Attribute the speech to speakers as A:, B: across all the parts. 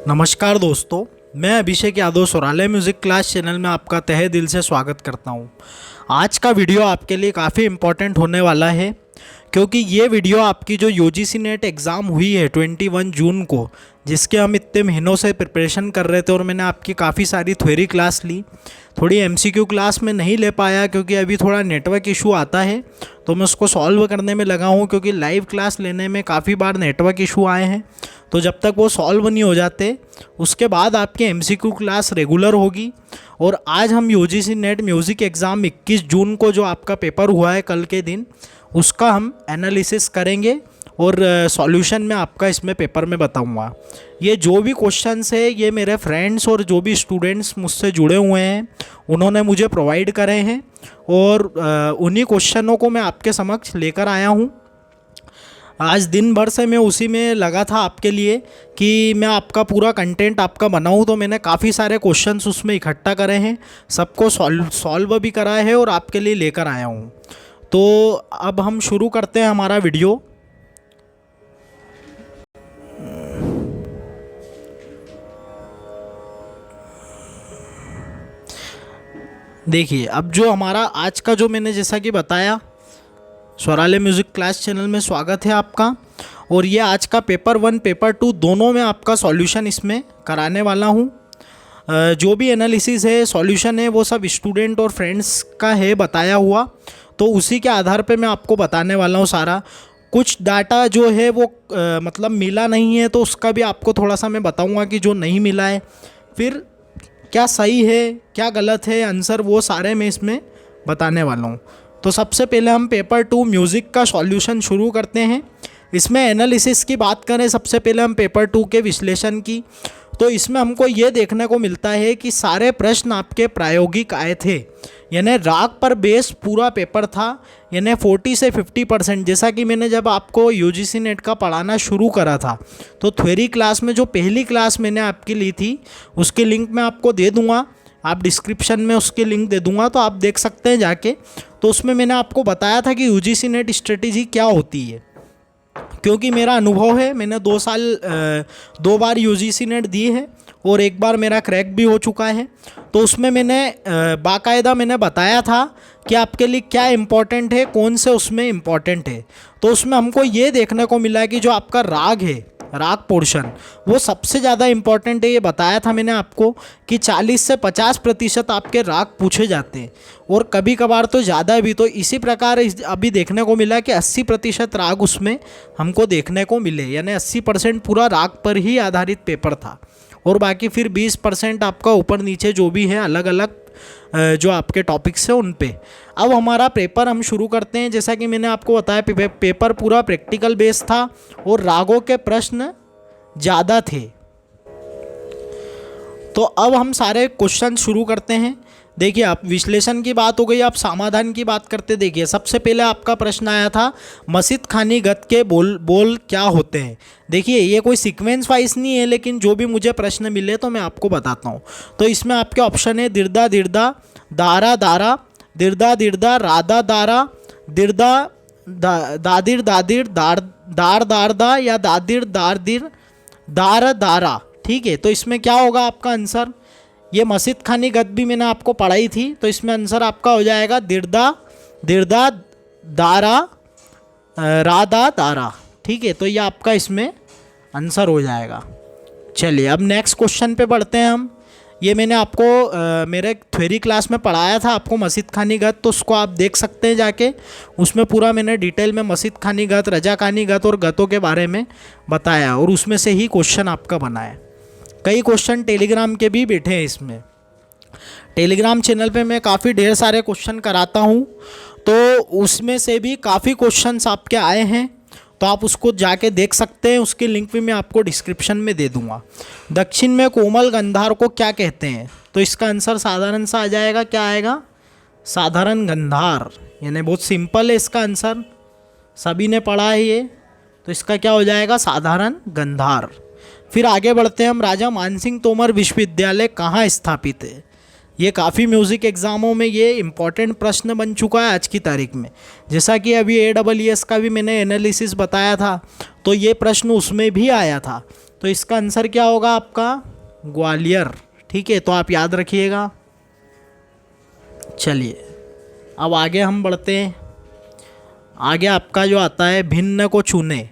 A: नमस्कार दोस्तों, मैं Abhishek Yadav सोराले music class channel में आपका तहे दिल से स्वागत करता हूं। आज का वीडियो आपके लिए काफ़ी इम्पोर्टेंट होने वाला है क्योंकि ये वीडियो आपकी जो यूजीसी नेट एग्ज़ाम हुई है 21 जून को, जिसके हम इतने महीनों से प्रिपरेशन कर रहे थे और मैंने आपकी काफ़ी सारी थ्योरी क्लास ली। थोड़ी एमसीक्यू क्लास में नहीं ले पाया क्योंकि अभी थोड़ा नेटवर्क इशू आता है, तो मैं उसको सॉल्व करने में लगा हूँ क्योंकि लाइव क्लास लेने में काफ़ी बार नेटवर्क इशू आए हैं। तो जब तक वो सॉल्व नहीं हो जाते उसके बाद आपकी एमसीक्यू क्लास रेगुलर होगी। और आज हम यूजीसी नेट म्यूज़िक एग्ज़ाम 21 जून को जो आपका पेपर हुआ है कल के दिन, उसका हम एनालिसिस करेंगे और सॉल्यूशन मैं आपका इसमें पेपर में बताऊंगा। ये जो भी क्वेश्चंस है ये मेरे फ्रेंड्स और जो भी स्टूडेंट्स मुझसे जुड़े हुए हैं उन्होंने मुझे प्रोवाइड करे हैं और उन्हीं क्वेश्चनों को मैं आपके समक्ष लेकर आया हूँ। आज दिन भर से मैं उसी में लगा था आपके लिए कि मैं आपका पूरा कंटेंट आपका बनाऊं, तो मैंने काफ़ी सारे क्वेश्चंस उसमें इकट्ठा करे हैं, सबको सॉल्व भी करा है और आपके लिए लेकर आया हूं। तो अब हम शुरू करते हैं हमारा वीडियो। देखिए, अब जो हमारा आज का जो मैंने जैसा कि बताया, सोराले म्यूज़िक क्लास चैनल में स्वागत है आपका। और ये आज का पेपर 1 पेपर 2 दोनों में आपका सॉल्यूशन इसमें कराने वाला हूँ। जो भी एनालिसिस है, सॉल्यूशन है, वो सब स्टूडेंट और फ्रेंड्स का है बताया हुआ, तो उसी के आधार पे मैं आपको बताने वाला हूँ सारा। कुछ डाटा जो है वो मतलब मिला नहीं है तो उसका भी आपको थोड़ा सा मैं बताऊँगा कि जो नहीं मिला है, फिर क्या सही है क्या गलत है आंसर, वो सारे मैं इसमें बताने वाला हूँ। तो सबसे पहले हम पेपर 2 म्यूज़िक का सॉल्यूशन शुरू करते हैं। इसमें एनालिसिस की बात करें, सबसे पहले हम पेपर 2 के विश्लेषण की, तो इसमें हमको ये देखने को मिलता है कि सारे प्रश्न आपके प्रायोगिक आए थे, यानी राग पर बेस पूरा पेपर था, यानी 40 से 50%। जैसा कि मैंने जब आपको यूजीसी नेट का पढ़ाना शुरू करा था तो थ्योरी क्लास में जो पहली क्लास मैंने आपकी ली थी उसकी लिंक मैं आपको दे दूँगा, आप डिस्क्रिप्शन में उसकी लिंक दे दूँगा, तो आप देख सकते हैं जाके। तो उसमें मैंने आपको बताया था कि यूजीसी नेट स्ट्रेटेजी क्या होती है, क्योंकि मेरा अनुभव है, मैंने 2 बार यूजीसी नेट दी है और एक बार मेरा क्रैक भी हो चुका है। तो उसमें मैंने बाकायदा मैंने बताया था कि आपके लिए क्या इम्पोर्टेंट है, कौन से उसमें इम्पोर्टेंट है। तो उसमें हमको ये देखने को मिला कि जो आपका राग है, राग पोर्शन, वो सबसे ज़्यादा इम्पॉर्टेंट है। ये बताया था मैंने आपको कि 40 से 50% आपके राग पूछे जाते हैं और कभी कभार तो ज़्यादा भी। तो इसी प्रकार अभी देखने को मिला कि 80% राग उसमें हमको देखने को मिले, यानी 80% पूरा राग पर ही आधारित पेपर था और बाकी फिर 20% आपका ऊपर नीचे जो भी है अलग अलग जो आपके टॉपिक्स हैं उन पे। अब हमारा पेपर हम शुरू करते हैं। जैसा कि मैंने आपको बताया पेपर पूरा प्रैक्टिकल बेस था और रागों के प्रश्न ज़्यादा थे। तो अब हम सारे क्वेश्चन शुरू करते हैं। देखिए, आप विश्लेषण की बात हो गई, आप समाधान की बात करते। देखिए, सबसे पहले आपका प्रश्न आया था मसीत खानी गत के बोल क्या होते हैं। देखिए, ये कोई सीक्वेंस वाइज नहीं है, लेकिन जो भी मुझे प्रश्न मिले तो मैं आपको बताता हूँ। तो इसमें आपके ऑप्शन है दिर्दा दिर्दा, दारा दारा, दिर्दा दिर्दा, राधा दारा, दिर्दा दादिर दादिर, दार दारदा, या दादिर दारदिर, दार दारा। ठीक है, तो इसमें क्या होगा आपका आंसर। ये मसीद खानी गद भी मैंने आपको पढ़ाई थी, तो इसमें आंसर आपका हो जाएगा दिर्दा दिर्दा, दारा, राधा दारा। ठीक है, तो ये आपका इसमें आंसर हो जाएगा। चलिए, अब नेक्स्ट क्वेश्चन पे बढ़ते हैं हम। ये मैंने आपको मेरे थ्योरी क्लास में पढ़ाया था आपको मसीद खानी गत, तो उसको आप देख सकते हैं जाके। उसमें पूरा मैंने डिटेल में मसीद खानी गत, रजा खानी गत और गतों के बारे में बताया और उसमें से ही क्वेश्चन आपका बना है। कई क्वेश्चन टेलीग्राम के भी बैठे हैं इसमें। टेलीग्राम चैनल पे मैं काफ़ी ढेर सारे क्वेश्चन कराता हूँ, तो उसमें से भी काफ़ी क्वेश्चंस आपके आए हैं, तो आप उसको जाके देख सकते हैं। उसकी लिंक भी मैं आपको डिस्क्रिप्शन में दे दूँगा। दक्षिण में कोमल गंधार को क्या कहते हैं, तो इसका आंसर साधारण सा आ जाएगा। क्या आएगा, साधारण गंधार, यानी बहुत सिंपल है इसका आंसर, सभी ने पढ़ा है ये, तो इसका क्या हो जाएगा, साधारण गंधार। फिर आगे बढ़ते हैं हम। राजा मानसिंह तोमर विश्वविद्यालय कहाँ स्थापित है। ये काफ़ी म्यूज़िक एग्ज़ामों में ये इम्पॉर्टेंट प्रश्न बन चुका है आज की तारीख में। जैसा कि अभी AEES का भी मैंने एनालिसिस बताया था, तो ये प्रश्न उसमें भी आया था तो इसका आंसर क्या होगा आपका? ग्वालियर। ठीक है, तो आप याद रखिएगा। चलिए अब आगे हम बढ़ते हैं। आगे आपका जो आता है भिन्न को चुने।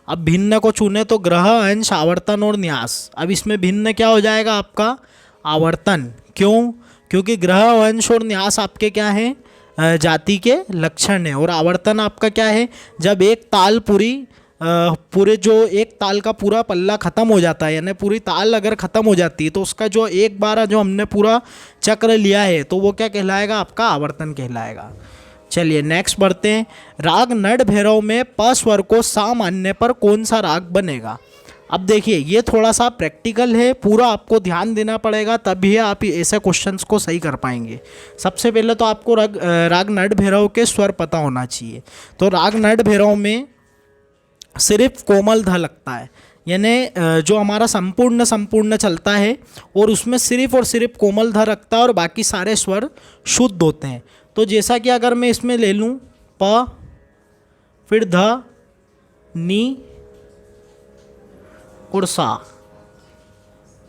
A: अब भिन्न को चुने तो ग्रह, अंश, आवर्तन और न्यास। अब इसमें भिन्न क्या हो जाएगा आपका? आवर्तन। क्यों? क्योंकि ग्रह, अंश और न्यास आपके क्या हैं? जाति के लक्षण है। और आवर्तन आपका क्या है? जब एक ताल पूरे जो एक ताल का पूरा पल्ला ख़त्म हो जाता है, यानी पूरी ताल अगर ख़त्म हो जाती है तो उसका जो एक बार जो हमने पूरा चक्र लिया है तो वो क्या कहलाएगा? आपका आवर्तन कहलाएगा। चलिए नेक्स्ट बढ़ते हैं। राग नड भैरव में प स्वर को सा मानने पर कौन सा राग बनेगा? अब देखिए ये थोड़ा सा प्रैक्टिकल है, पूरा आपको ध्यान देना पड़ेगा तभी आप ऐसे क्वेश्चंस को सही कर पाएंगे। सबसे पहले तो आपको राग नड भैरव के स्वर पता होना चाहिए। तो राग नड भैरव में सिर्फ कोमल ध लगता है, यानी जो हमारा संपूर्ण चलता है और उसमें सिर्फ और सिर्फ कोमल ध रखता है और बाकी सारे स्वर शुद्ध होते हैं। तो जैसा कि अगर मैं इसमें ले लूँ प, फिर ध, नी और सा,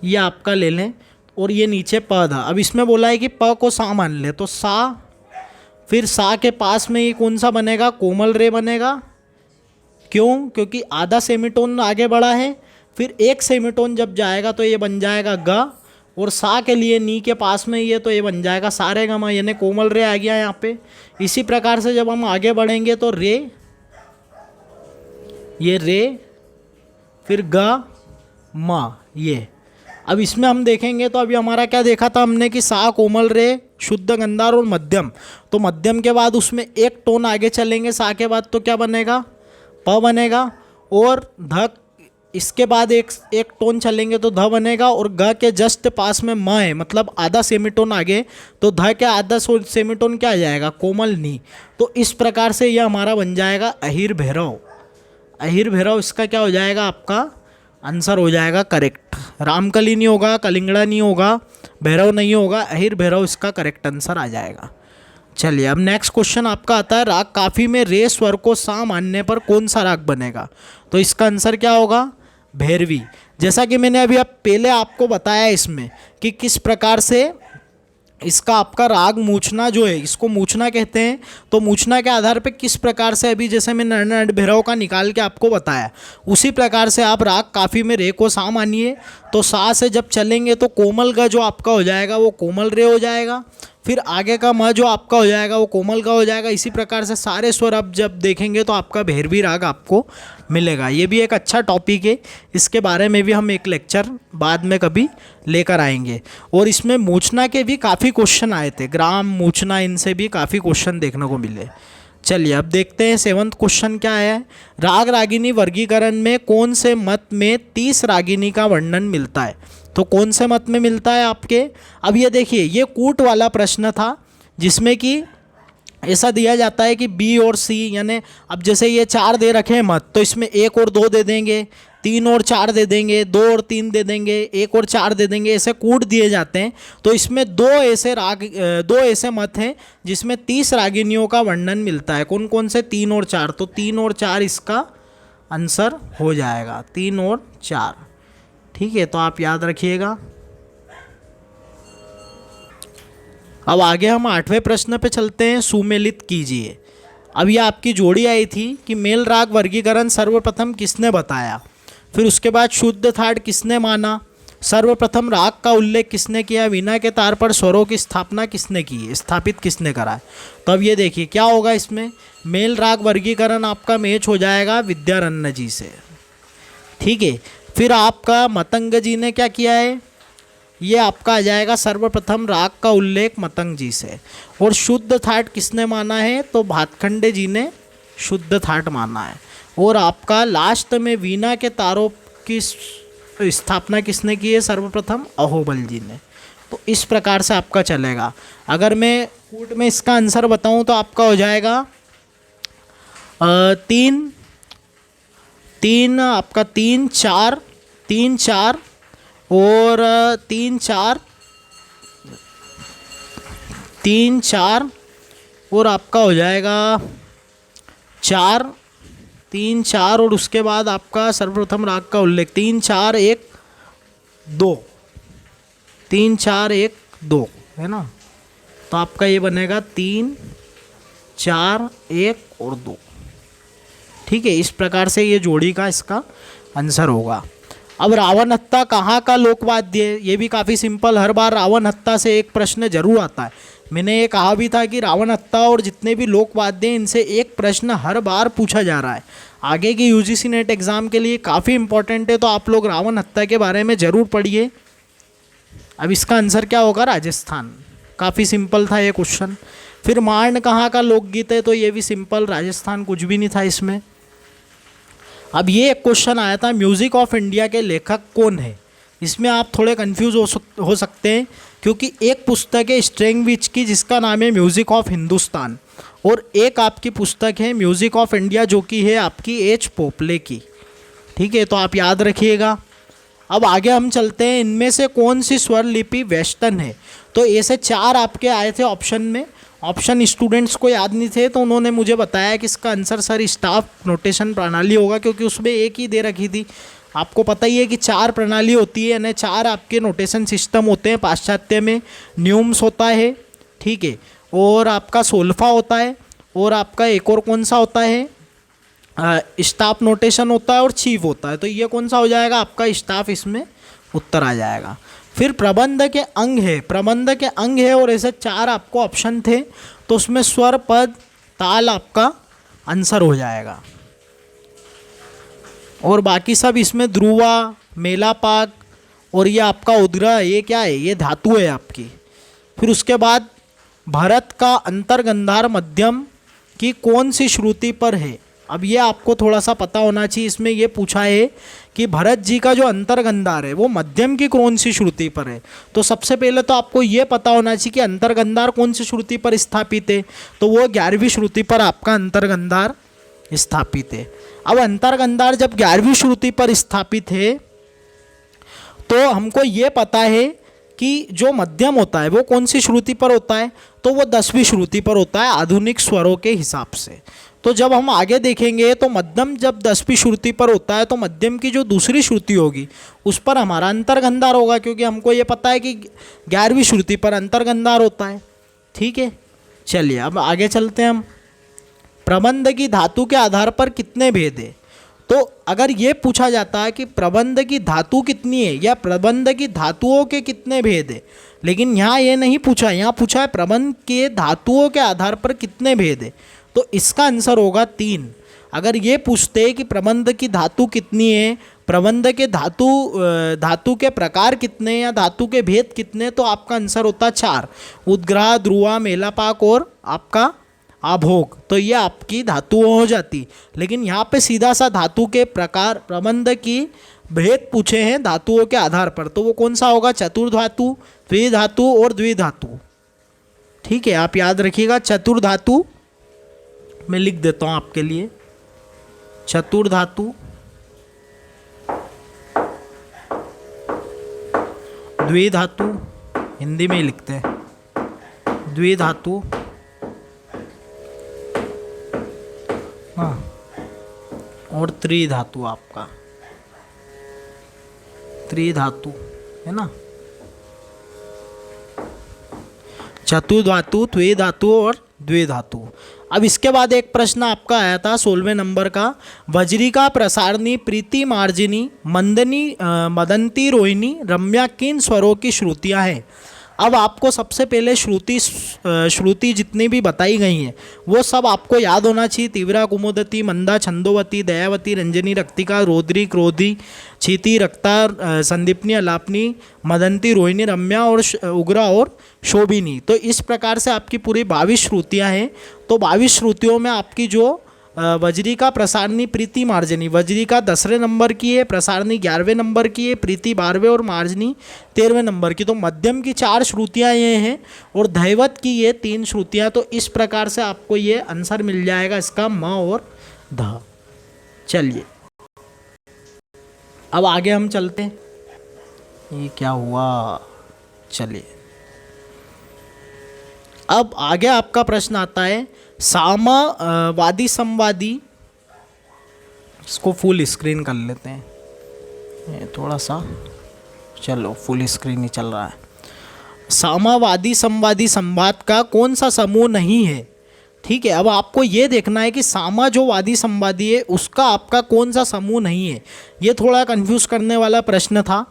A: ये आपका ले लें और ये नीचे प ध। अब इसमें बोला है कि प को सा मान ले, तो सा, फिर सा के पास में ये कौन सा बनेगा? कोमल रे बनेगा। क्यों? क्योंकि आधा सेमीटोन आगे बढ़ा है, फिर एक सेमीटोन जब जाएगा तो ये बन जाएगा ग, और सा के लिए नी के पास में ये तो ये बन जाएगा सारे ग म, यानी कोमल रे आ गया यहाँ पे। इसी प्रकार से जब हम आगे बढ़ेंगे तो रे, ये रे, फिर ग म, ये। अब इसमें हम देखेंगे तो अभी हमारा क्या देखा था हमने कि सा, कोमल रे, शुद्ध गंधार और मध्यम। तो मध्यम के बाद उसमें एक टोन आगे चलेंगे सा के बाद तो क्या बनेगा? प बनेगा। और ध, इसके बाद एक टोन चलेंगे तो ध बनेगा। और ग के जस्ट पास में म है, मतलब आधा सेमीटोन आगे, तो ध के आधा सेमीटोन क्या आ जाएगा? कोमल नी। तो इस प्रकार से यह हमारा बन जाएगा अहिर भैरव। अहिर भैरव इसका क्या हो जाएगा? आपका आंसर हो जाएगा करेक्ट। रामकली नहीं होगा, कलिंगड़ा नहीं होगा, भैरव नहीं होगा, अहिर भैरव इसका करेक्ट आंसर आ जाएगा। चलिए अब नेक्स्ट क्वेश्चन आपका आता है राग काफी में रे स्वर को सा मानने पर कौन सा राग बनेगा? तो इसका आंसर क्या होगा? भैरवी। जैसा कि मैंने अभी पहले आपको बताया इसमें कि किस प्रकार से इसका आपका राग मूछना जो है, इसको मूछना कहते हैं। तो मूछना के आधार पे किस प्रकार से अभी जैसे मैंने नड भैरव का निकाल के आपको बताया, उसी प्रकार से आप राग काफ़ी में रे को सा मानिए। तो सा से जब चलेंगे तो कोमल का जो आपका हो जाएगा वो कोमल रे हो जाएगा, फिर आगे का म जो आपका हो जाएगा वो कोमल का हो जाएगा। इसी प्रकार से सारे स्वर अब जब देखेंगे तो आपका भैरवी राग आपको मिलेगा। ये भी एक अच्छा टॉपिक है, इसके बारे में भी हम एक लेक्चर बाद में कभी लेकर आएंगे। और इसमें मूछना के भी काफ़ी क्वेश्चन आए थे, ग्राम, मूछना, इनसे भी काफ़ी क्वेश्चन देखने को मिले। चलिए अब देखते हैं 7th क्वेश्चन क्या है। राग रागिनी वर्गीकरण में कौन से मत में 30 रागिनी का वर्णन मिलता है? तो कौन से मत में मिलता है आपके? अब ये देखिए ये कूट वाला प्रश्न था जिसमें कि ऐसा दिया जाता है कि बी और सी, यानी अब जैसे ये 4 दे रखे हैं मत, तो इसमें 1 और 2 दे देंगे, 3 और 4 दे देंगे, 2 और 3 दे देंगे, 1 और 4 दे देंगे, ऐसे कूट दिए जाते हैं। तो इसमें दो ऐसे मत हैं जिसमें 30 रागिनियों का वर्णन मिलता है। कौन कौन से? 3 और 4। तो 3 और 4 इसका आंसर हो जाएगा, 3 और 4। ठीक है, तो आप याद रखिएगा। अब आगे हम 8वें प्रश्न पे चलते हैं। सुमेलित कीजिए। अब ये आपकी जोड़ी आई थी कि मेल राग वर्गीकरण सर्वप्रथम किसने बताया, फिर उसके बाद शुद्ध थाट किसने माना, सर्वप्रथम राग का उल्लेख किसने किया, वीणा के तार पर स्वरों की स्थापना किसने की, स्थापित किसने करा है। तो अब ये देखिए क्या होगा इसमें, मेल राग वर्गीकरण आपका मैच हो जाएगा विद्यारण्य जी से। ठीक है, फिर आपका मतंग जी ने क्या किया है, ये आपका आ जाएगा सर्वप्रथम राग का उल्लेख मतंग जी से। और शुद्ध थाट किसने माना है, तो भातखंडे जी ने शुद्ध थाट माना है। और आपका लास्ट में वीणा के तारों की स्थापना किसने की है, सर्वप्रथम अहोबल जी ने। तो इस प्रकार से आपका चलेगा। अगर मैं कूट में इसका आंसर बताऊं तो आपका हो जाएगा 3 आपका 3 4 3 4 और 3 4 3 4 और आपका हो जाएगा 4 3 4 और उसके बाद आपका सर्वप्रथम राग का उल्लेख 3 4 1 2, 3 4 1 2 है ना। तो आपका ये बनेगा 3 4 1 और 2। ठीक है, इस प्रकार से ये जोड़ी का इसका आंसर होगा। अब रावण हत्ता कहाँ का लोकवाद्य है, ये भी काफ़ी सिंपल, हर बार रावण हत्ता से एक प्रश्न जरूर आता है। मैंने ये कहा भी था कि रावण हत्ता और जितने भी लोकवाद्य हैं इनसे एक प्रश्न हर बार पूछा जा रहा है, आगे की यूजीसी नेट एग्जाम के लिए काफ़ी इंपॉर्टेंट है। तो आप लोग रावण हत्ता के बारे में ज़रूर पढ़िए। अब इसका आंसर क्या होगा, राजस्थान। काफ़ी सिंपल था ये क्वेश्चन। फिर मांड कहाँ का लोकगीत है, तो ये भी सिंपल, राजस्थान कुछ भी नहीं था इसमें। अब ये एक क्वेश्चन आया था, म्यूज़िक ऑफ इंडिया के लेखक कौन है। इसमें आप थोड़े कंफ्यूज हो सकते हैं, क्योंकि एक पुस्तक है स्ट्रेंगविच की जिसका नाम है म्यूज़िक ऑफ हिंदुस्तान, और एक आपकी पुस्तक है म्यूज़िक ऑफ इंडिया जो कि है आपकी एच पोपले की। ठीक है, तो आप याद रखिएगा। अब आगे हम चलते हैं, इनमें से कौन सी स्वर लिपि वेस्टर्न है। तो ऐसे 4 आपके आए थे ऑप्शन में, ऑप्शन स्टूडेंट्स को याद नहीं थे तो उन्होंने मुझे बताया कि इसका आंसर सर स्टाफ नोटेशन प्रणाली होगा, क्योंकि उसमें एक ही दे रखी थी। आपको पता ही है कि 4 प्रणाली होती है, यानी 4 आपके नोटेशन सिस्टम होते हैं। पाश्चात्य में न्यूम्स होता है, ठीक है, और आपका सोल्फा होता है, और आपका एक और कौन सा होता है, स्टाफ नोटेशन होता है, और चीफ होता है। तो ये कौन सा हो जाएगा आपका स्टाफ, इसमें उत्तर आ जाएगा। फिर प्रबंध के अंग है, प्रबंध के अंग है, और ऐसे 4 आपको ऑप्शन थे, तो उसमें स्वर पद ताल आपका आंसर हो जाएगा। और बाकी सब इसमें ध्रुवा, मेलापाक और ये आपका उद्रा, ये क्या है, ये धातु है आपकी। फिर उसके बाद भरत का अंतर्गंधार मध्यम की कौन सी श्रुति पर है। अब ये आपको थोड़ा सा पता होना चाहिए, इसमें ये पूछा है कि भरत जी का जो अंतर्गंधार है वो मध्यम की कौन सी श्रुति पर है। तो सबसे पहले तो आपको ये पता होना चाहिए कि अंतर्गंधार कौन सी श्रुति पर स्थापित है, तो वो 11वीं श्रुति पर आपका अंतर्गंधार स्थापित है। अब अंतर्गंधार जब 11वीं श्रुति पर स्थापित है तो हमको ये पता है कि जो मध्यम होता है वो कौन सी श्रुति पर होता है, तो वो 10वीं श्रुति पर होता है आधुनिक स्वरों के हिसाब से। तो जब हम आगे देखेंगे तो मध्यम जब 10वीं श्रुति पर होता है तो मध्यम की जो दूसरी श्रुति होगी उस पर हमारा अंतर्गंधार होगा, क्योंकि हमको ये पता है कि 11वीं श्रुति पर अंतर्गंधार होता है। ठीक है, चलिए अब आगे चलते हैं हम। प्रबंध की धातु के आधार पर कितने भेद है। तो अगर ये पूछा जाता है कि प्रबंध की धातु कितनी है या प्रबंध की धातुओं के कितने भेद है, लेकिन यहाँ ये नहीं पूछा, यहाँ पूछा है प्रबंध के धातुओं के आधार पर कितने भेद है, तो इसका आंसर होगा 3। अगर ये पूछते हैं कि प्रबंध की धातु कितनी है, प्रबंध के धातु के प्रकार कितने या धातु के भेद कितने, तो आपका आंसर होता 4, उद्ग्रह, ध्रुवा, मेलापाक और आपका आभोग। तो ये आपकी धातुओं हो जाती, लेकिन यहाँ पे सीधा सा धातु के प्रकार प्रबंध की भेद पूछे हैं धातुओं के आधार पर, तो वो कौन सा होगा, चतुर्धातु, द्विधातु और द्विधातु। ठीक है, आप याद रखिएगा। चतुर्धातु मैं लिख देता हूँ आपके लिए, चतुर्धातु, द्विधातु, हिंदी में ही लिखते हैं, द्विधातु, हाँ, और त्रिधातु, आपका त्रिधातु है ना, चतुर्धातु, द्विधातु और द्विधातु। अब इसके बाद एक प्रश्न आपका आया था 16वें नंबर का, वज्रिका, प्रसारणी, प्रीति, मार्जिनी, मंदनी, मदंती, रोहिणी, रम्या किन स्वरों की श्रुतियाँ हैं। अब आपको सबसे पहले श्रुति जितनी भी बताई गई हैं वो सब आपको याद होना चाहिए। तीव्रा, कुमुदती, मंदा, छंदोवती, दयावती, रंजनी, रक्तिका, रौद्री, क्रोधी, क्षिति, रक्ता, संदीपनी, अलापनी, मदंती, रोहिणी, रम्या और उग्रा और शोभिनी। तो इस प्रकार से आपकी पूरी 22 श्रुतियाँ हैं। तो 22 श्रुतियों में आपकी जो वज्रिका, प्रसारणी, प्रीति, मार्जनी, वज्रिका 10वें नंबर की है, प्रसारणी 11वें नंबर की है, प्रीति 12वें और मार्जनी 13वें नंबर की। तो मध्यम की 4 श्रुतियाँ ये हैं और दैवत की ये 3 श्रुतियाँ। तो इस प्रकार से आपको ये आंसर मिल जाएगा इसका म और ध। चलिए अब आगे हम चलते हैं, ये क्या हुआ, चलिए अब आगे आपका प्रश्न आता है, सामा वादी संवादी इसको फुल स्क्रीन कर लेते हैं, ये थोड़ा सा, चलो फुल स्क्रीन ही चल रहा है। सामावादी संवादी संवाद का कौन सा समूह नहीं है? ठीक है, अब आपको ये देखना है कि सामा जो वादी संवादी है उसका आपका कौन सा समूह नहीं है। ये थोड़ा कंफ्यूज करने वाला प्रश्न था,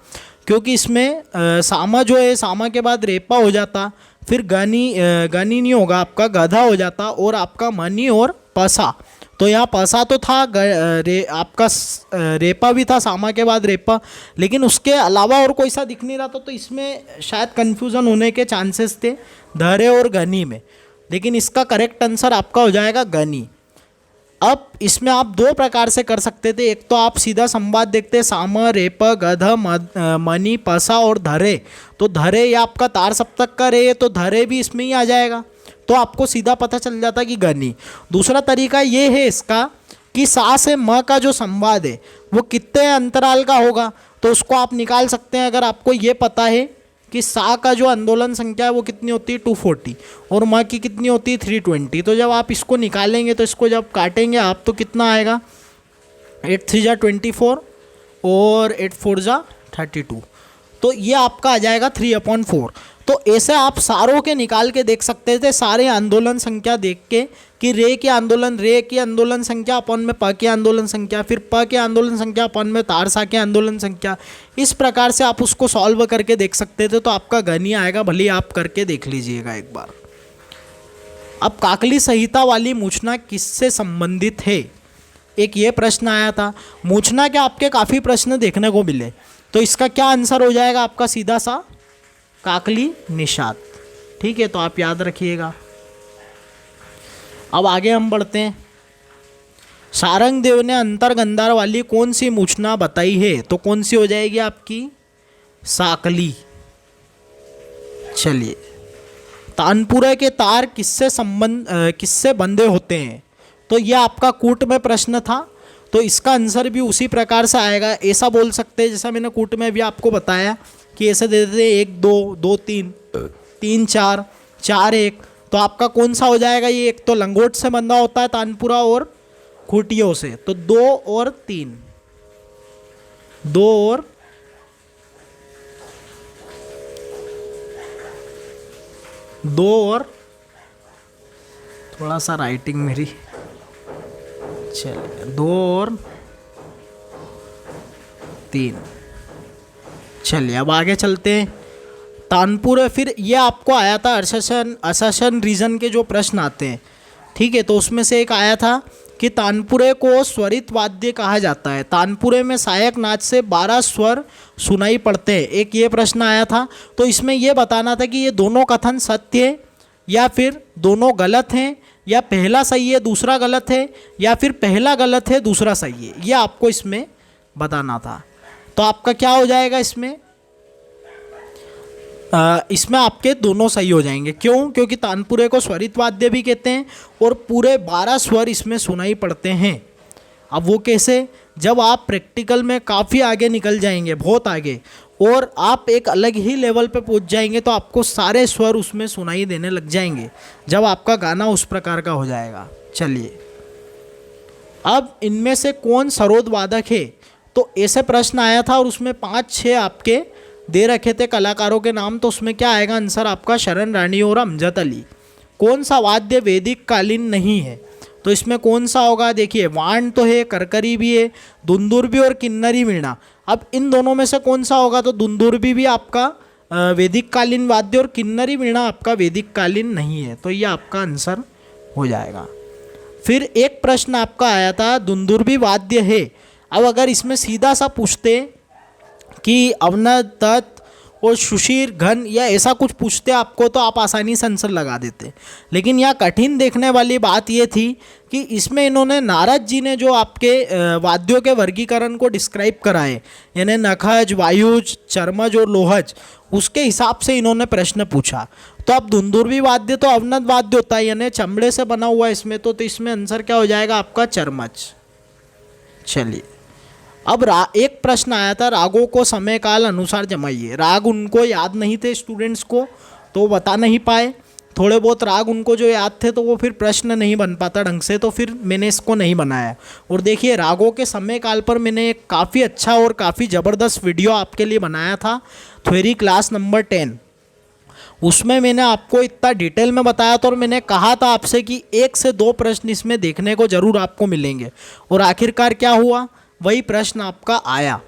A: क्योंकि इसमें सामा जो है, सामा के बाद रेपा हो जाता, फिर गनी नहीं होगा आपका, गधा हो जाता, और आपका मनी और पसा। तो यहाँ पसा तो था, आपका रेपा भी था सामा के बाद रेपा, लेकिन उसके अलावा और कोई सा दिख नहीं रहा था, तो इसमें शायद कन्फ्यूज़न होने के चांसेस थे धरे और गनी में। लेकिन इसका करेक्ट आंसर आपका हो जाएगा गनी। अब इसमें आप दो प्रकार से कर सकते थे, एक तो आप सीधा संवाद देखते साम रेप गध मनी पसा और धरे, तो धरे या आपका तार सप्तक का रे, तो धरे भी इसमें ही आ जाएगा, तो आपको सीधा पता चल जाता कि गनी। दूसरा तरीका ये है इसका कि सा से म का जो संवाद है वो कितने अंतराल का होगा, तो उसको आप निकाल सकते हैं। अगर आपको ये पता है कि सा का जो आंदोलन संख्या है वो कितनी होती है 240 और म की कितनी होती है 320, तो जब आप इसको निकालेंगे तो इसको जब काटेंगे आप तो कितना आएगा 8 3 जा 24 और 8 4 जा 32, तो ये आपका आ जाएगा 3/4। तो ऐसे आप सारों के निकाल के देख सकते थे, सारे आंदोलन संख्या देख के कि रे की आंदोलन संख्या अपन में प की आंदोलन संख्या, फिर प के आंदोलन संख्या अपन में तारसा के आंदोलन संख्या, इस प्रकार से आप उसको सॉल्व करके देख सकते थे। तो आपका गनी आएगा, भले आप करके देख लीजिएगा एक बार। अब काकली संहिता वाली मूर्छना किससे संबंधित है? एक ये प्रश्न आया था। मूर्छना के आपके काफ़ी प्रश्न देखने को मिले, तो इसका क्या आंसर हो जाएगा आपका सीधा सा काकली निषाद। ठीक है, तो आप याद रखिएगा। अब आगे हम बढ़ते हैं। सारंग देव ने अंतर्गंधार वाली कौन सी मूर्छना बताई है? तो कौन सी हो जाएगी आपकी साकली। चलिए, तानपुरे के तार किससे बंधे होते हैं? तो यह आपका कूट में प्रश्न था, तो इसका आंसर भी उसी प्रकार से आएगा। ऐसा बोल सकते हैं जैसा मैंने कूट में भी आपको बताया कि ऐसे दे देते 1 2 2 3 3 4 4 1, तो आपका कौन सा हो जाएगा ये? एक तो लंगोट से बंधा होता है तानपुरा और खूटियों से, तो 2 और 3, 2 और 2 और थोड़ा सा राइटिंग मेरी, चलिए 2 और 3। चलिए अब आगे चलते हैं। तानपुर, फिर ये आपको आया था अशासन रीजन के जो प्रश्न आते हैं, ठीक है, तो उसमें से एक आया था कि तानपुरे को स्वरित वाद्य कहा जाता है। तानपुरे में सहायक नाच से 12 स्वर सुनाई पड़ते हैं, एक ये प्रश्न आया था। तो इसमें ये बताना था कि ये दोनों कथन सत्य है या फिर दोनों गलत हैं, या पहला सही है दूसरा गलत है, या फिर पहला गलत है दूसरा सही है, ये आपको इसमें बताना था। तो आपका क्या हो जाएगा इसमें? इसमें आपके दोनों सही हो जाएंगे। क्यों? क्योंकि तानपुरे को स्वरित वाद्य भी कहते हैं और पूरे 12 स्वर इसमें सुनाई पड़ते हैं। अब वो कैसे? जब आप प्रैक्टिकल में काफ़ी आगे निकल जाएंगे, बहुत आगे, और आप एक अलग ही लेवल पे पहुंच जाएंगे, तो आपको सारे स्वर उसमें सुनाई देने लग जाएंगे जब आपका गाना उस प्रकार का हो जाएगा। चलिए, अब इनमें से कौन सरोद वादक है? तो ऐसे प्रश्न आया था और उसमें 5-6 आपके दे रखे थे कलाकारों के नाम, तो उसमें क्या आएगा आंसर आपका? शरण रानी और अमजद अली। कौन सा वाद्य वैदिक कालीन नहीं है? तो इसमें कौन सा होगा? देखिए, वाण तो है, करकरी भी है, दुंदुरबी और किन्नरी वीणा। अब इन दोनों में से कौन सा होगा? तो दुंदुरबी भी आपका वैदिक कालीन वाद्य और किन्नरी वीणा आपका वैदिक कालीन नहीं है, तो ये आपका आंसर हो जाएगा। फिर एक प्रश्न आपका आया था दुंदुरबी वाद्य है। अब अगर इसमें सीधा सा पूछते कि अवनत दत्त और सुशीर घन या ऐसा कुछ पूछते आपको, तो आप आसानी से आंसर लगा देते। लेकिन यहाँ कठिन देखने वाली बात ये थी कि इसमें इन्होंने नारद जी ने जो आपके वाद्यों के वर्गीकरण को डिस्क्राइब कराए, यानी नखज, वायुज, चर्मज और लोहज, उसके हिसाब से इन्होंने प्रश्न पूछा। तो अब दुंदुरबी वाद्य तो अवनत वाद्य होता है, यानी चमड़े से बना हुआ है इसमें, तो इसमें आंसर क्या हो जाएगा आपका? चर्मज। चलिए, अब एक प्रश्न आया था रागों को समय काल अनुसार जमाइए। राग उनको याद नहीं थे स्टूडेंट्स को, तो बता नहीं पाए, थोड़े बहुत राग उनको जो याद थे तो वो फिर प्रश्न नहीं बन पाता ढंग से, तो फिर मैंने इसको नहीं बनाया। और देखिए रागों के समय काल पर मैंने एक काफ़ी अच्छा और काफ़ी ज़बरदस्त वीडियो आपके लिए बनाया था, थ्योरी क्लास नंबर 10। उसमें मैंने आपको इतना डिटेल में बताया था और मैंने कहा था आपसे कि 1 से 2 प्रश्न इसमें देखने को ज़रूर आपको मिलेंगे। और आखिरकार क्या हुआ, वही प्रश्न आपका आया।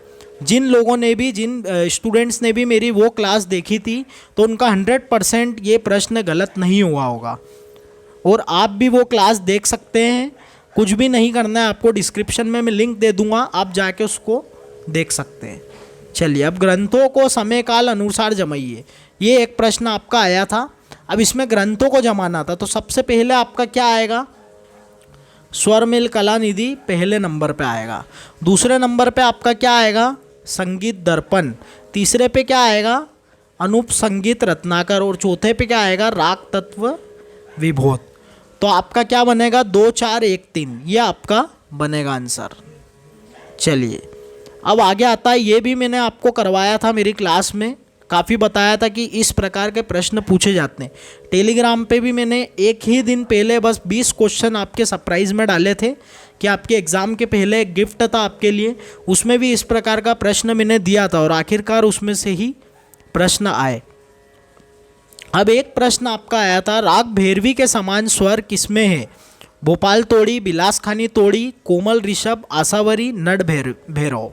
A: जिन लोगों ने भी, जिन स्टूडेंट्स ने भी मेरी वो क्लास देखी थी तो उनका 100% ये प्रश्न गलत नहीं हुआ होगा। और आप भी वो क्लास देख सकते हैं, कुछ भी नहीं करना है आपको, डिस्क्रिप्शन में मैं लिंक दे दूंगा, आप जाके उसको देख सकते हैं। चलिए, अब ग्रंथों को समय काल अनुसार जमाइए, ये एक प्रश्न आपका आया था। अब इसमें ग्रंथों को जमाना था तो सबसे पहले आपका क्या आएगा, स्वरमेल कला निधि पहले नंबर पे आएगा। दूसरे नंबर पे आपका क्या आएगा, संगीत दर्पण। तीसरे पे क्या आएगा, अनूप संगीत रत्नाकर। और चौथे पे क्या आएगा, राग तत्व विभोद। तो आपका क्या बनेगा, 2 4 1 3, ये आपका बनेगा आंसर। चलिए, अब आगे आता है, ये भी मैंने आपको करवाया था मेरी क्लास में, काफ़ी बताया था कि इस प्रकार के प्रश्न पूछे जाते हैं। टेलीग्राम पे भी मैंने एक ही दिन पहले बस 20 क्वेश्चन आपके सरप्राइज में डाले थे कि आपके एग्ज़ाम के पहले एक गिफ्ट था आपके लिए, उसमें भी इस प्रकार का प्रश्न मैंने दिया था और आखिरकार उसमें से ही प्रश्न आए। अब एक प्रश्न आपका आया था, राग भैरवी के समान स्वर किसमें है, भोपाल तोड़ी, बिलासखानी तोड़ी, कोमल ऋषभ, आसावरी, नट भैरव।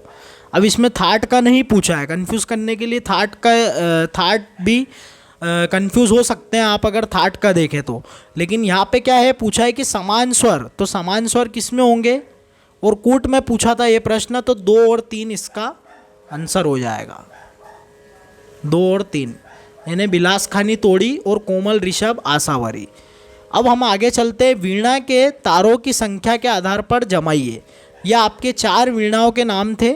A: अब इसमें थाट का नहीं पूछा है, कंफ्यूज करने के लिए थाट भी कंफ्यूज हो सकते हैं आप अगर थाट का देखें तो। लेकिन यहाँ पे क्या है, पूछा है कि समान स्वर, तो समान स्वर किस में होंगे, और कूट में पूछा था ये प्रश्न, तो 2 और 3 इसका आंसर हो जाएगा। 2 और 3 यानी बिलासखानी तोड़ी और कोमल ऋषभ आसावरी। अब हम आगे चलते हैं, वीणा के तारों की संख्या के आधार पर जमाइए। यह आपके 4 वीणाओं के नाम थे,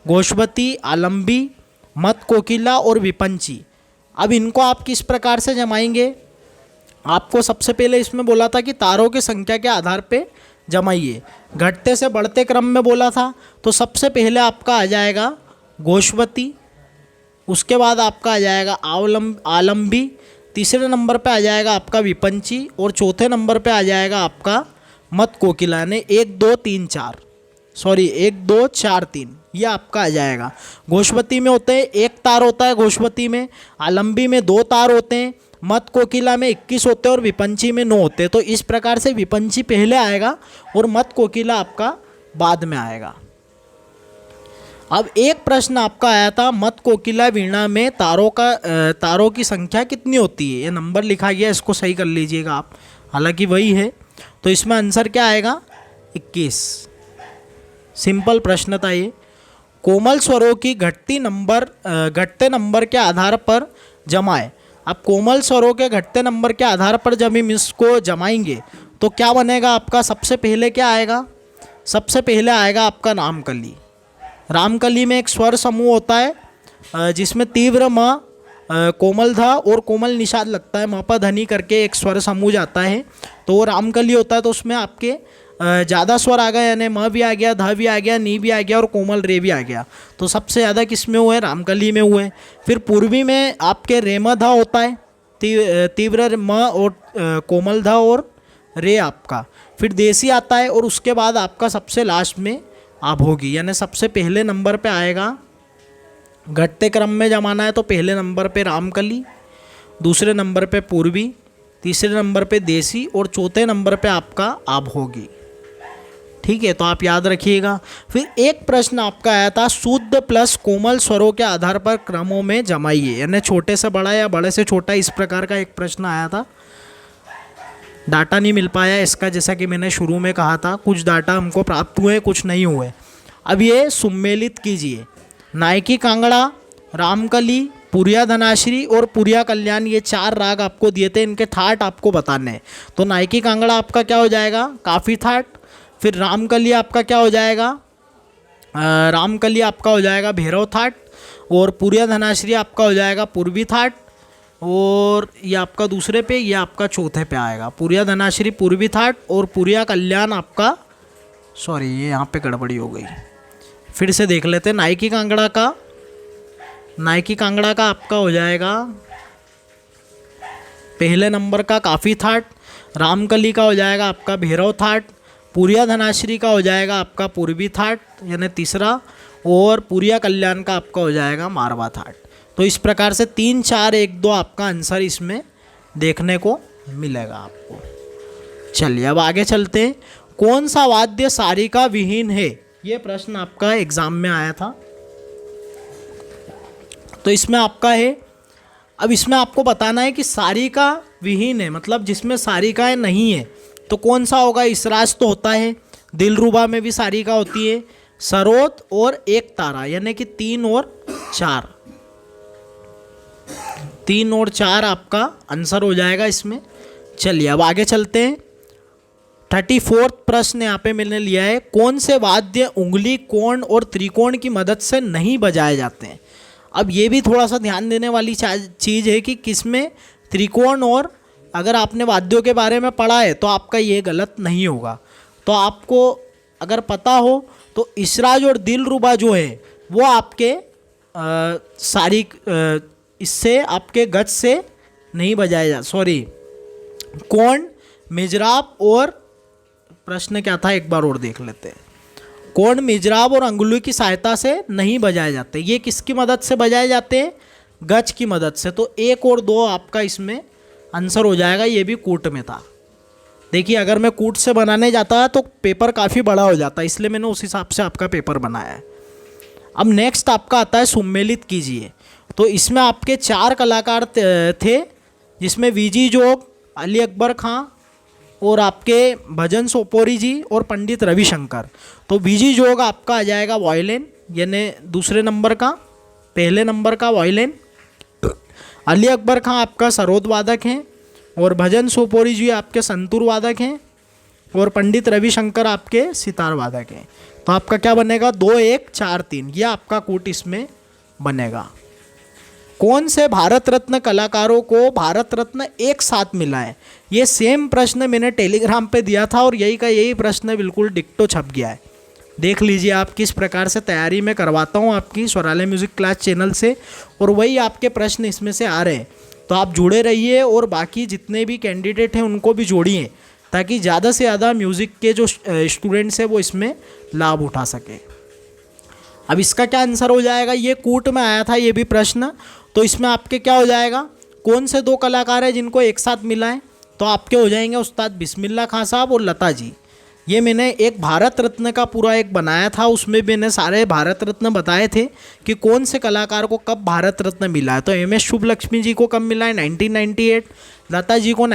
A: गोशवती, आलंबी, मत कोकिला और विपंची। अब इनको आप किस प्रकार से जमाएंगे, आपको सबसे पहले इसमें बोला था कि तारों की संख्या के आधार पे जमाइए, घटते से बढ़ते क्रम में बोला था। तो सबसे पहले आपका आ जाएगा गोशवती, उसके बाद आपका आ जाएगा आलंबी, तीसरे नंबर पे आ जाएगा आपका विपंची, और चौथे नंबर पे आ जाएगा आपका मत कोकिला। यानी 1 2 3 4, सॉरी 1 2 4 3, ये आपका आ जाएगा। गोशवती में होते हैं 1 तार होता है, गोशवती में, आलंबी में 2 तार होते हैं, मत कोकिला में 21 होते हैं और विपंची में 9 होते हैं। तो इस प्रकार से विपंची पहले आएगा और मत कोकिला आपका बाद में आएगा। अब एक प्रश्न आपका आया था, मत कोकिला वीणा में तारों की संख्या कितनी होती है, ये नंबर लिखा गया, इसको सही कर लीजिएगा आप, हालांकि वही है। तो इसमें आंसर क्या आएगा, 21। सिंपल प्रश्न था ये। कोमल स्वरों की घटते नंबर के आधार पर जमाएं। अब कोमल स्वरों के घटते नंबर के आधार पर जब हम इसको जमाएंगे तो क्या बनेगा आपका, सबसे पहले क्या आएगा, सबसे पहले आएगा आपका रामकली। रामकली में एक स्वर समूह होता है जिसमें तीव्र म, कोमल धा और कोमल निषाद लगता है, म प धनी करके एक स्वर समूह जाता है, तो वो रामकली होता है। तो उसमें आपके ज़्यादा स्वर आ गए, यानी म भी आ गया, ध भी आ गया, नी भी आ गया और कोमल रे भी आ गया। तो सबसे ज़्यादा किस में हुए, रामकली में हुए। फिर पूर्वी में आपके रेम धा होता है, तीव्र म और कोमल धा और रे आपका। फिर देसी आता है और उसके बाद आपका सबसे लास्ट में आभोगी, यानी सबसे पहले नंबर पे आएगा, घटते क्रम में जमाना है तो पहले नंबर पे रामकली, दूसरे नंबर पे पूर्वी, तीसरे नंबर पे देसी और चौथे नंबर पे आपका आभोगी। ठीक है, तो आप याद रखिएगा। फिर एक प्रश्न आपका आया था, शुद्ध प्लस कोमल स्वरों के आधार पर क्रमों में जमाइए, यानी छोटे से बड़ा या बड़े से छोटा, इस प्रकार का एक प्रश्न आया था। डाटा नहीं मिल पाया इसका, जैसा कि मैंने शुरू में कहा था, कुछ डाटा हमको प्राप्त हुए, कुछ नहीं हुए। अब ये सुमेलित कीजिए, नायकी कांगड़ा, रामकली, पुरिया धनाश्री और पुरिया कल्याण, ये 4 राग आपको दिए थे, इनके थाट आपको बताने हैं। तो नायकी कांगड़ा आपका क्या हो जाएगा, काफ़ी थाट। फिर रामकली आपका क्या हो जाएगा, रामकली आपका हो जाएगा भैरव थाट, और पुरिया धनाश्री आपका हो जाएगा पूर्वी थाट, और ये आपका दूसरे पे, ये आपका चौथे पे आएगा। पुरिया धनाश्री पूर्वी थाट और पुरिया कल्याण आपका, सॉरी ये यहाँ पे गड़बड़ी हो गई, फिर से देख लेते हैं। नायकी कांगड़ा का आपका हो जाएगा पहले नंबर का काफ़ी थाट, रामकली का हो जाएगा आपका भैरव थाट, पुरिया धनाश्री का हो जाएगा आपका पूर्वी थाट यानी तीसरा, और पुरिया कल्याण का आपका हो जाएगा मारवा थाट। तो इस प्रकार से 3, 4, 1, 2 आपका आंसर इसमें देखने को मिलेगा आपको। चलिए अब आगे चलते हैं। कौन सा वाद्य सारिका विहीन है? ये प्रश्न आपका एग्जाम में आया था। तो इसमें आपका है, अब इसमें आपको बताना है कि सारिका विहीन है, मतलब जिसमें सारिकाएं नहीं है, तो कौन सा होगा? इसराज तो होता है, दिलरुबा में भी सारिका होती है, सरोद और एक तारा यानी कि 3 और 4, 3 और 4 आपका आंसर हो जाएगा इसमें। चलिए अब आगे चलते हैं। 34वां प्रश्न यहाँ पे मैंने लिया है, कौन से वाद्य उंगली, कोण और त्रिकोण की मदद से नहीं बजाए जाते हैं? अब ये भी थोड़ा सा ध्यान देने वाली चीज़ है कि किसमें त्रिकोण, और अगर आपने वाद्यों के बारे में पढ़ा है तो आपका ये गलत नहीं होगा। तो आपको अगर पता हो तो इसराज और दिलरुबा जो है वो आपके इससे आपके गज से नहीं बजाया जा, सॉरी, कोण, मिजराब और प्रश्न क्या था एक बार और देख लेते हैं। कोण, मिजराब और अंगुली की सहायता से नहीं बजाए जाते। ये किसकी मदद से बजाए जाते हैं? गज की मदद से। तो 1 और 2 आपका इसमें आंसर हो जाएगा। ये भी कूट में था। देखिए अगर मैं कूट से बनाने जाता तो पेपर काफ़ी बड़ा हो जाता, इसलिए मैंने उस हिसाब से आपका पेपर बनाया है। अब नेक्स्ट आपका आता है सुम्मेलित कीजिए। तो इसमें आपके 4 कलाकार थे, जिसमें वीजी जोग, अली अकबर खां और आपके भजन सोपोरी जी और पंडित रविशंकर। तो वीजी जोग आपका आ जाएगा वायलिन यानी दूसरे नंबर का, पहले नंबर का वायलिन। अली अकबर खां आपका सरोद वादक हैं और भजन सोपोरी जी आपके संतूर वादक हैं और पंडित रविशंकर आपके सितार वादक हैं। तो आपका क्या बनेगा? 2, 1, 4, 3 ये आपका कूट इसमें बनेगा। कौन से भारत रत्न कलाकारों को भारत रत्न एक साथ मिला है? ये सेम प्रश्न मैंने टेलीग्राम पे दिया था और यही का यही प्रश्न बिल्कुल डिक्टो छप गया है। देख लीजिए आप किस प्रकार से तैयारी में करवाता हूँ आपकी स्वराले म्यूज़िक क्लास चैनल से, और वही आपके प्रश्न इसमें से आ रहे हैं। तो आप जुड़े रहिए और बाकी जितने भी कैंडिडेट हैं उनको भी जोड़िए, ताकि ज़्यादा से ज़्यादा म्यूज़िक के जो स्टूडेंट्स हैं वो इसमें लाभ उठा सकें। अब इसका क्या आंसर हो जाएगा? ये कूट में आया था ये भी प्रश्न। तो इसमें आपके क्या हो जाएगा? कौन से 2 कलाकार हैं जिनको एक साथ मिला है? तो आपके हो जाएंगे उस्ताद बिस्मिल्लाह खां साहब और लता जी। ये मैंने एक भारत रत्न का पूरा एक बनाया था, उसमें मैंने सारे भारत रत्न बताए थे कि कौन से कलाकार को कब भारत रत्न मिला है। तो एम.एस. शुभलक्ष्मी जी को कब मिला है? 1998। लता जी को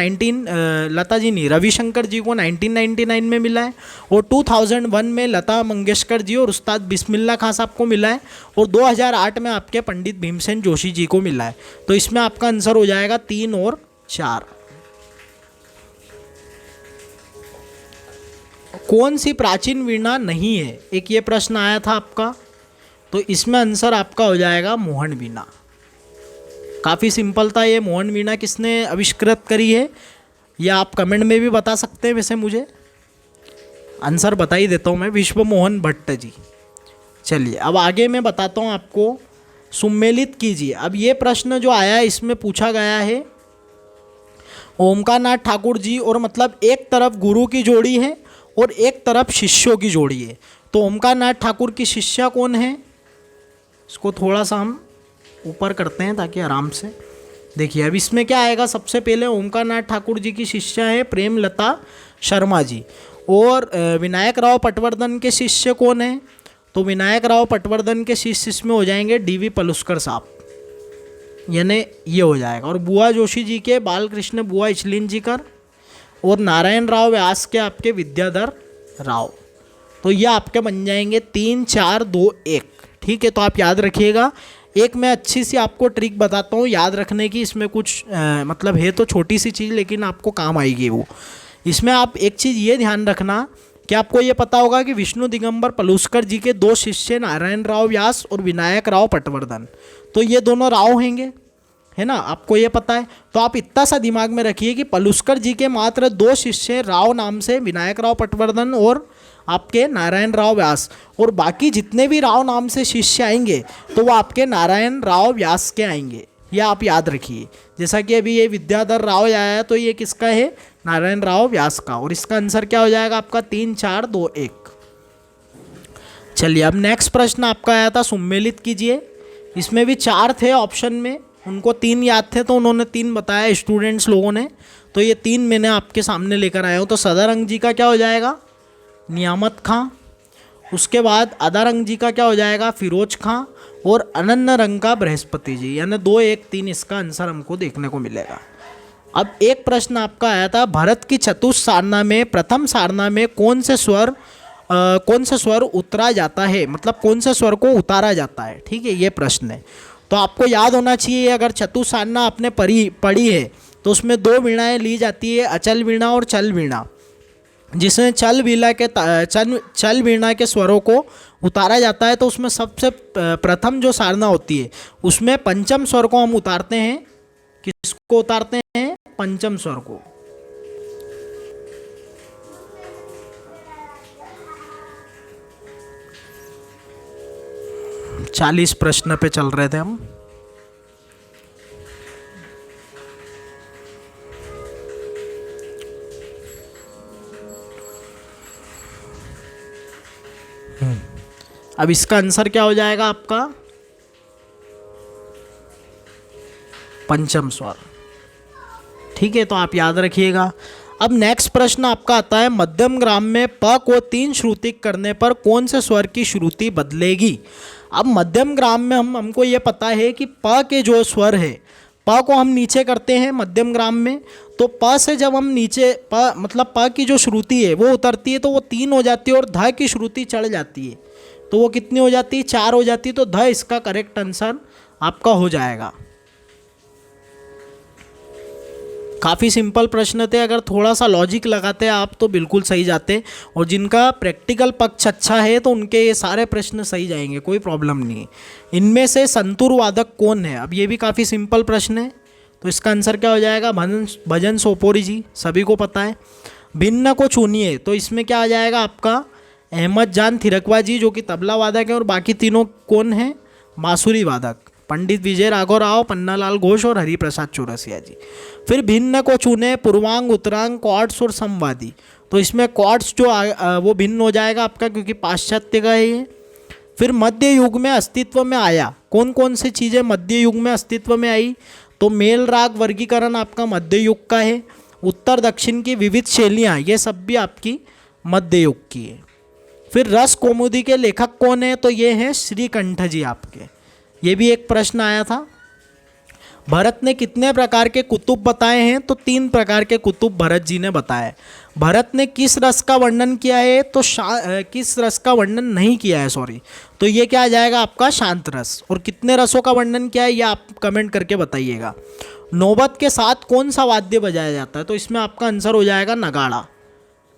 A: रविशंकर जी को 1999 में मिला है, और 2001 में लता मंगेशकर जी और उस्ताद बिस्मिल्लाह खां साहब को मिला है, और 2008 में आपके पंडित भीमसेन जोशी जी को मिला है। तो इसमें आपका आंसर हो जाएगा 3 और 4। कौन सी प्राचीन वीणा नहीं है? एक ये प्रश्न आया था आपका। तो इसमें आंसर आपका हो जाएगा मोहन वीणा। काफ़ी सिंपल था ये। मोहन वीणा किसने आविष्कृत करी है ये आप कमेंट में भी बता सकते हैं। वैसे मुझे आंसर बता ही देता हूँ मैं, विश्व मोहन भट्ट जी। चलिए अब आगे मैं बताता हूँ आपको। सुम्मेलित कीजिए। अब ये प्रश्न जो आया है इसमें पूछा गया है ओमकार नाथ ठाकुर जी, और मतलब एक तरफ गुरु की जोड़ी है और एक तरफ शिष्यों की जोड़ी है। तो ओमकार नाथ ठाकुर की शिष्या कौन है? इसको थोड़ा सा हम ऊपर करते हैं ताकि आराम से देखिए। अब इसमें क्या आएगा? सबसे पहले ओमकार नाथ ठाकुर जी की शिष्या है प्रेमलता शर्मा जी, और विनायक राव पटवर्धन के शिष्य कौन है? तो विनायक राव पटवर्धन के शिष्य इसमें हो जाएंगे डी.वी. पलुस्कर साहब, यानी ये हो जाएगा। और बुआ जोशी जी के बालकृष्ण बुआ इचलिंजीकर, और नारायण राव व्यास के आपके विद्याधर राव। तो ये आपके बन जाएंगे 3, 4, 2, 1। ठीक है, तो आप याद रखिएगा। एक मैं अच्छी सी आपको ट्रिक बताता हूँ याद रखने की। इसमें कुछ मतलब है तो छोटी सी चीज़, लेकिन आपको काम आएगी वो। इसमें आप एक चीज़ ये ध्यान रखना कि आपको ये पता होगा कि विष्णु दिगंबर पलुस्कर जी के 2 शिष्य नारायण राव व्यास और विनायक राव पटवर्धन, तो ये दोनों राव होंगे, है ना, आपको ये पता है। तो आप इतना सा दिमाग में रखिए कि पलुस्कर जी के मात्र 2 शिष्य राव नाम से, विनायक राव पटवर्धन और आपके नारायण राव व्यास, और बाकी जितने भी राव नाम से शिष्य आएंगे तो वो आपके नारायण राव व्यास के आएंगे। ये आप याद रखिए। जैसा कि अभी ये विद्याधर राव आया है तो ये किसका है, नारायण राव व्यास का, और इसका आंसर क्या हो जाएगा आपका 3 4 2 1। चलिए अब नेक्स्ट प्रश्न आपका आया था, सुमेलित कीजिए। इसमें भी 4 थे ऑप्शन में, उनको 3 याद थे तो उन्होंने 3 बताया स्टूडेंट्स लोगों ने, तो ये 3 मैंने आपके सामने लेकर आया हूँ। तो सदारंग जी का क्या हो जाएगा, नियामत खां। उसके बाद अदारंग जी का क्या हो जाएगा, फिरोज खां। और अनन्य रंग का बृहस्पति जी, यानी 2 1 3 इसका आंसर हमको देखने को मिलेगा। अब एक प्रश्न आपका आया था, भरत की चतुष सारना में प्रथम सारना में कौन से स्वर उतरा जाता है, मतलब कौन से स्वर को उतारा जाता है। ठीक है, ये प्रश्न है। तो आपको याद होना चाहिए, अगर चतुष सारना आपने पढ़ी है तो उसमें 2 वीणाएँ ली जाती है, अचल वीणा और चल वीणा। जिसमें चल वीणा के स्वरों को उतारा जाता है तो उसमें सबसे प्रथम जो सारना होती है उसमें पंचम स्वर को हम उतारते हैं। किसको उतारते हैं, पंचम स्वर को। चालीस प्रश्न पे चल रहे थे हम। अब इसका आंसर क्या हो जाएगा आपका, पंचम स्वर। ठीक है, तो आप याद रखिएगा। अब नेक्स्ट प्रश्न आपका आता है, मध्यम ग्राम में प को 3 श्रुतिक करने पर कौन से स्वर की श्रुति बदलेगी। अब मध्यम ग्राम में हमको ये पता है कि प के जो स्वर है, प को हम नीचे करते हैं मध्यम ग्राम में, तो प से जब हम नीचे मतलब प की जो श्रुति है वो उतरती है तो वो 3 हो जाती है, और ध की श्रुति चढ़ जाती है तो वो कितनी हो जाती है, 4 हो जाती है। तो ध इसका करेक्ट आंसर आपका हो जाएगा। काफ़ी सिंपल प्रश्न थे, अगर थोड़ा सा लॉजिक लगाते आप तो बिल्कुल सही जाते, और जिनका प्रैक्टिकल पक्ष अच्छा है तो उनके ये सारे प्रश्न सही जाएंगे, कोई प्रॉब्लम नहीं है। इनमें से संतूर वादक कौन है, अब ये भी काफ़ी सिंपल प्रश्न है, तो इसका आंसर क्या हो जाएगा, भजन सोपोरी जी, सभी को पता है। भिन्न को चुनिए, तो इसमें क्या आ जाएगा आपका, अहमद जान थिरकवा जी जो कि तबला वादक है, और बाकी तीनों कौन है, बांसुरी वादक, पंडित विजय राघव राव, पन्नालाल घोष और हरिप्रसाद चौरसिया जी। फिर भिन्न को चुने, पूर्वांग, उत्तरांग, क्वार्ट्स और संवादी, तो इसमें क्वार्ट्स जो वो भिन्न हो जाएगा आपका, क्योंकि पाश्चात्य का है ये। फिर मध्य युग में अस्तित्व में आया, कौन कौन सी चीज़ें मध्य युग में अस्तित्व में आई, तो मेल राग वर्गीकरण आपका मध्य युग का है। उत्तर दक्षिण की विविध शैलियाँ, ये सब भी आपकी मध्य युग की है। फिर रस कौमुदी के लेखक कौन है, तो ये हैं श्रीकंठ जी आपके, ये भी एक प्रश्न आया था। भरत ने कितने प्रकार के कुतुब बताए हैं, तो 3 प्रकार के कुतुब भरत जी ने बताए। भरत ने किस रस का वर्णन किया है, तो किस रस का वर्णन नहीं किया है, सॉरी, तो ये क्या आ जाएगा आपका, शांत रस। और कितने रसों का वर्णन किया है ये आप कमेंट करके बताइएगा। नौबत के साथ कौन सा वाद्य बजाया जाता है, तो इसमें आपका आंसर हो जाएगा नगाड़ा।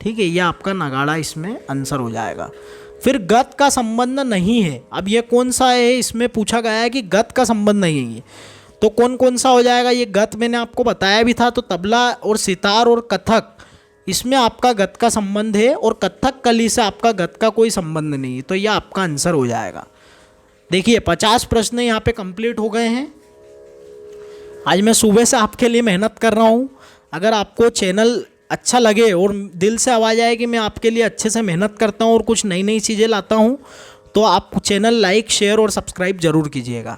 A: ठीक है, ये आपका नगाड़ा इसमें आंसर हो जाएगा। फिर गत का संबंध नहीं है, अब ये कौन सा है, इसमें पूछा गया है कि गत का संबंध नहीं है, तो कौन कौन सा हो जाएगा, ये गत मैंने आपको बताया भी था, तो तबला और सितार और कथक, इसमें आपका गत का संबंध है, और कथक कली से आपका गत का कोई संबंध नहीं है, तो यह आपका आंसर हो जाएगा। देखिए 50 प्रश्न यहाँ पे कंप्लीट हो गए हैं। आज मैं सुबह से आपके लिए मेहनत कर रहा हूँ। अगर आपको चैनल अच्छा लगे और दिल से आवाज़ आए कि मैं आपके लिए अच्छे से मेहनत करता हूँ और कुछ नई नई चीज़ें लाता हूँ, तो आप चैनल लाइक, शेयर और सब्सक्राइब जरूर कीजिएगा।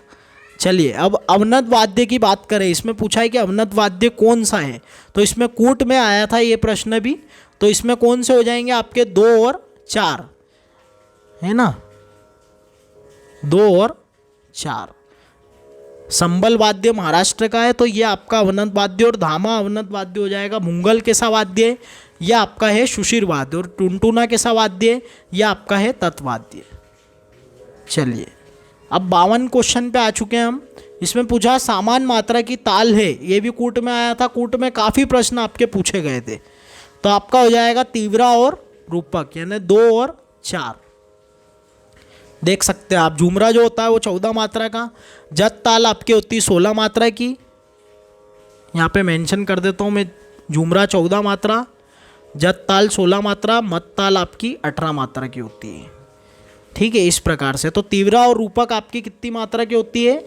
A: चलिए अब अवनत वाद्य की बात करें, इसमें पूछा है कि अवनत वाद्य कौन सा है, तो इसमें कूट में आया था ये प्रश्न भी, तो इसमें कौन से हो जाएंगे आपके 2 और 4, है ना, 2 और 4। संबल वाद्य महाराष्ट्र का है, तो ये आपका अवनत वाद्य, और धामा अवनत वाद्य हो जाएगा। मुंगल कैसा वाद्य, यह आपका है शुशिर वाद्य, और टुनटुना कैसा वाद्य, यह आपका है तत्वाद्य। चलिए अब 52 क्वेश्चन पे आ चुके हैं हम। इसमें पूछा समान मात्रा की ताल है, ये भी कूट में आया था, कूट में काफ़ी प्रश्न आपके पूछे गए थे, तो आपका हो जाएगा तीव्रा और रूपक, यानी 2 और 4। देख सकते हैं आप, झुमरा जो होता है वो 14 मात्रा का, जत ताल आपकी होती है 16 मात्रा की, यहाँ पे मेंशन कर देता हूँ मैं, झुमरा 14 मात्रा, जत ताल 16 मात्रा, मत ताल आपकी 18 मात्रा की होती है। ठीक है, इस प्रकार से। तो तीव्रा और रूपक आपकी कितनी मात्रा की होती है,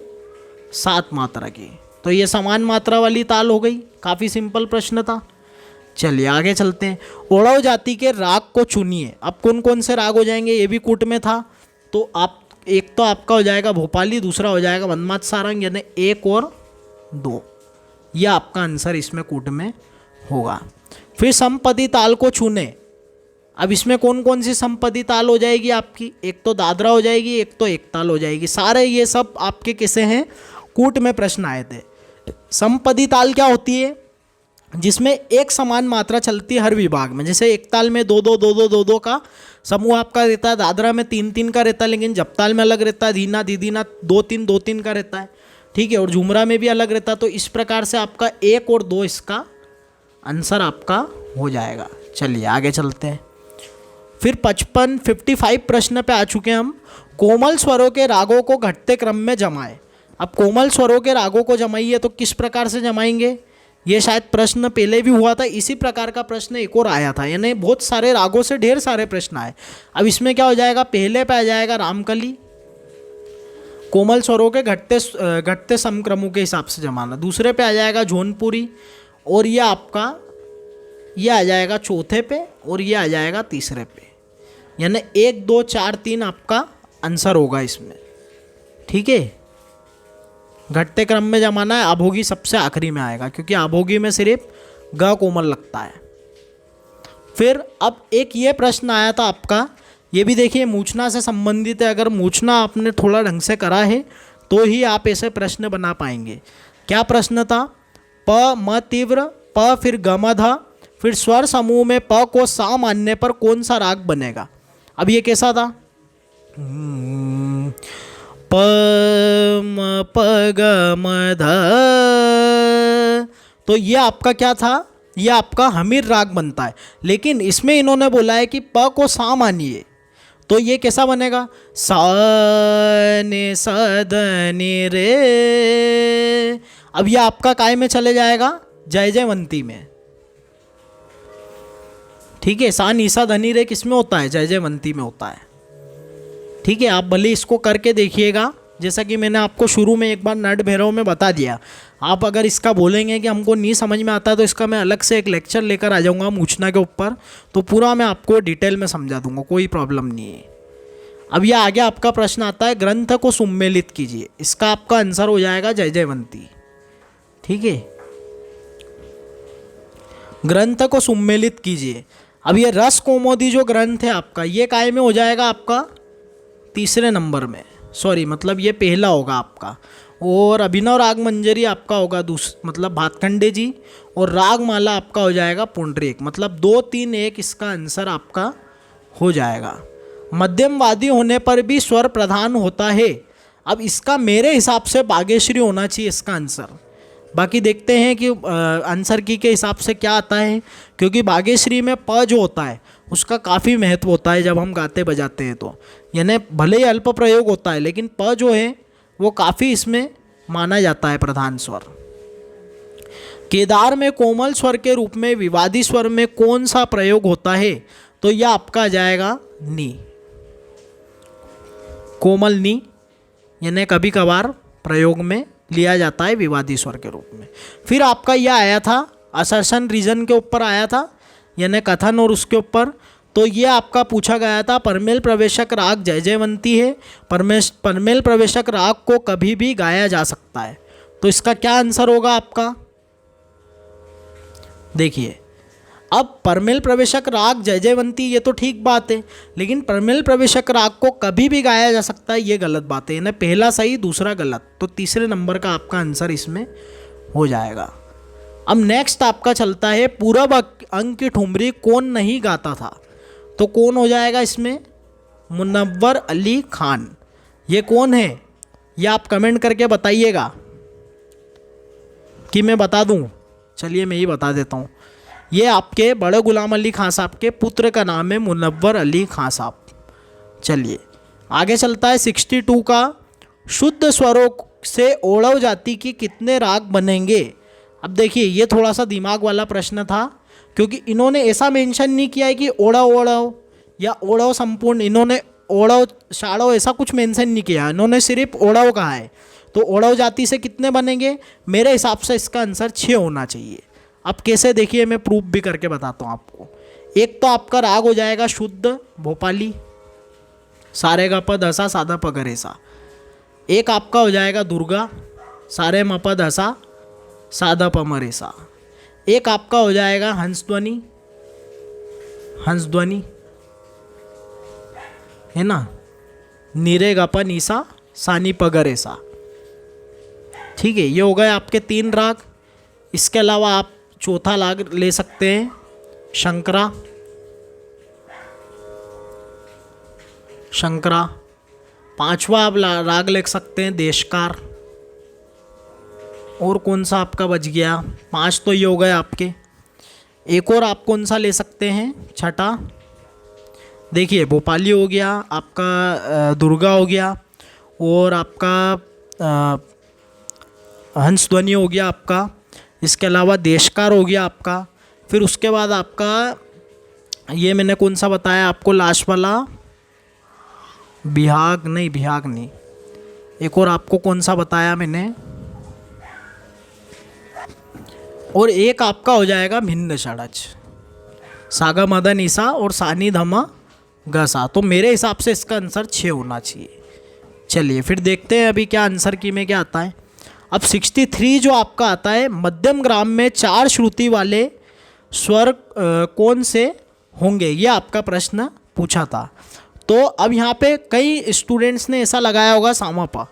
A: 7 मात्रा की। तो ये समान मात्रा वाली ताल हो गई। काफ़ी सिंपल प्रश्न था। चलिए आगे चलते हैं। ओड़व जाति के राग को चुनिए। अब कौन कौन से राग हो जाएंगे, ये भी कूट में था। तो आप एक तो आपका हो जाएगा भोपाली, दूसरा हो जाएगा वनमात सारंग, यानी 1 और 2। यह आपका आंसर इसमें कूट में होगा। फिर समपदी ताल को चुने। अब इसमें कौन कौन सी समपदी ताल हो जाएगी आपकी, एक तो दादरा हो जाएगी, एक तो एक ताल हो जाएगी। सारे ये सब आपके किसे हैं, कूट में प्रश्न आए थे। समपदी ताल क्या होती है, जिसमें एक समान मात्रा चलती है हर विभाग में। जैसे एक ताल में 2-2-2-2-2-2 का समूह आपका रहता है, दादरा में 3-3 का रहता है, लेकिन जपताल में अलग रहता है, धीना दीदीना 2-3-2-3 का रहता है, ठीक है, और झुमरा में भी अलग रहता है। तो इस प्रकार से आपका 1 और 2 इसका आंसर आपका हो जाएगा। चलिए आगे चलते हैं। फिर 55 प्रश्न पे आ चुके हैं हम। कोमल स्वरों के रागों को घटते क्रम में जमाएं। अब कोमल स्वरों के रागों को जमाइए, तो किस प्रकार से जमाएंगे, ये शायद प्रश्न पहले भी हुआ था। इसी प्रकार का प्रश्न एक और आया था, यानी बहुत सारे रागों से ढेर सारे प्रश्न आए। अब इसमें क्या हो जाएगा, पहले पे आ जाएगा रामकली, कोमल स्वरों के घटते समक्रमों के हिसाब से जमाना। दूसरे पे आ जाएगा जौनपुरी, और ये आपका ये आ जाएगा चौथे पे, और ये आ जाएगा तीसरे पे, यानी 1 2 4 3 आपका आंसर होगा इसमें, ठीक है। घटते क्रम में जमाना है। आभोगी सबसे आखिरी में आएगा, क्योंकि आभोगी में सिर्फ ग कोमल लगता है। फिर अब एक ये प्रश्न आया था आपका, ये भी देखिए मूर्छना से संबंधित है। अगर मूर्छना आपने थोड़ा ढंग से करा है तो ही आप ऐसे प्रश्न बना पाएंगे। क्या प्रश्न था, प म तीव्र, प फिर ग म ध, फिर स्वर समूह में प को सा मानने पर कौन सा राग बनेगा। अब ये कैसा था, प म प ग म ध, तो ये आपका क्या था, ये आपका हमीर राग बनता है। लेकिन इसमें इन्होंने बोला है कि प को सा मानिए, तो ये कैसा बनेगा, सा ने स ध नि रे। अब ये आपका काय में चले जाएगा, जय जयवंती में, ठीक है। सा निशा धनी रे किस में होता है, जय जयवंती में होता है, ठीक है। आप भले इसको करके देखिएगा, जैसा कि मैंने आपको शुरू में एक बार नट भैरव में बता दिया। आप अगर इसका बोलेंगे कि हमको नहीं समझ में आता है, तो इसका मैं अलग से एक लेक्चर लेकर आ जाऊंगा मूर्छना के ऊपर, तो पूरा मैं आपको डिटेल में समझा दूंगा, कोई प्रॉब्लम नहीं है। अब यह आगे आपका प्रश्न आता है, ग्रंथ को सुम्मेलित कीजिए। इसका आपका आंसर हो जाएगा जय जयवंती, ठीक है। ग्रंथ को सुम्मेलित कीजिए। अब ये रस कौमुदी जो ग्रंथ है आपका, ये काय में हो जाएगा आपका तीसरे नंबर में, सॉरी मतलब ये पहला होगा आपका। और अभिनव राग मंजरी आपका होगा मतलब भातखंडे जी, और राग माला आपका हो जाएगा पुंडरीक। मतलब 2 3 1 इसका आंसर आपका हो जाएगा। मध्यमवादी होने पर भी स्वर प्रधान होता है। अब इसका मेरे हिसाब से बागेश्वरी होना चाहिए इसका आंसर। बाकी देखते हैं कि आंसर की के हिसाब से क्या आता है, क्योंकि बागेश्वरी में प जो होता है उसका काफ़ी महत्व होता है जब हम गाते बजाते हैं। तो यानी भले ही अल्प प्रयोग होता है, लेकिन प जो है वो काफ़ी इसमें माना जाता है प्रधान स्वर। केदार में कोमल स्वर के रूप में विवादी स्वर में कौन सा प्रयोग होता है, तो यह आपका आ जाएगा नी, कोमल नी, यानी कभी कभार प्रयोग में लिया जाता है विवादी स्वर के रूप में। फिर आपका यह आया था असर्शन रीजन के ऊपर आया था, यानी कथन और उसके ऊपर। तो ये आपका पूछा गया था, परमेल प्रवेशक राग जय जयवंती है, परमेल प्रवेशक राग को कभी भी गाया जा सकता है। तो इसका क्या आंसर होगा आपका, देखिए। अब परमेल प्रवेशक राग जय जयवंती ये तो ठीक बात है, लेकिन परमेल प्रवेशक राग को कभी भी गाया जा सकता है ये गलत बात है, यानी पहला सही दूसरा गलत। तो तीसरे नंबर का आपका आंसर इसमें हो जाएगा। अब नेक्स्ट आपका चलता है, पूरब अंक की ठुमरी कौन नहीं गाता था, तो कौन हो जाएगा इसमें, मुनव्वर अली खान। ये कौन है, ये आप कमेंट करके बताइएगा कि मैं बता दूं। चलिए मैं ही बता देता हूँ, ये आपके बड़े गुलाम अली खां साहब के पुत्र का नाम है मुनव्वर अली खां साहब। चलिए आगे चलता है 62 का, शुद्ध स्वरों से ओड़व जाति की कितने राग बनेंगे। अब देखिए ये थोड़ा सा दिमाग वाला प्रश्न था, क्योंकि इन्होंने ऐसा मेंशन नहीं किया है कि ओड़व ओड़व या ओड़व संपूर्ण, इन्होंने ओड़व शाड़व ऐसा कुछ मेंशन नहीं किया, इन्होंने सिर्फ ओड़व कहा है। तो ओढ़व जाति से कितने बनेंगे? मेरे हिसाब से इसका आंसर 6 होना चाहिए। अब कैसे, देखिए मैं प्रूफ भी करके बताता हूँ आपको। एक तो आपका राग हो जाएगा शुद्ध भोपाली, सारे गा प धसा साधा प ग रे सा। एक आपका हो जाएगा दुर्गा, सारे म प धसा साधा प म रे सा। एक आपका हो जाएगा हंस ध्वनि, हंस ध्वनि है ना, नीरे गा प नीसा सानी प ग रे सा। ठीक है, ये हो गए आपके 3 राग। इसके अलावा आप चौथा राग ले सकते हैं शंकरा, शंकरा। पांचवा आप राग ले सकते हैं देशकार। और कौन सा आपका बच गया? 5 तो ये हो गए आपके। एक और आप कौन सा ले सकते हैं छठा? देखिए भोपाली हो गया आपका, दुर्गा हो गया, और आपका हंस ध्वनि हो गया आपका। इसके अलावा देशकार हो गया आपका। फिर उसके बाद आपका ये मैंने कौन सा बताया आपको लास्ट वाला? बिहाग नहीं, बिहाग नहीं। एक और आपको कौन सा बताया मैंने? और एक आपका हो जाएगा भिन्न षडज, सागा मदन ईसा और सानी धमा गसा। तो मेरे हिसाब से इसका आंसर 6 होना चाहिए। चलिए फिर देखते हैं अभी क्या आंसर की में क्या आता है। अब 63 जो आपका आता है, मध्यम ग्राम में 4 श्रुति वाले स्वर कौन से होंगे, ये आपका प्रश्न पूछा था। तो अब यहाँ पे कई स्टूडेंट्स ने ऐसा लगाया होगा सामापा।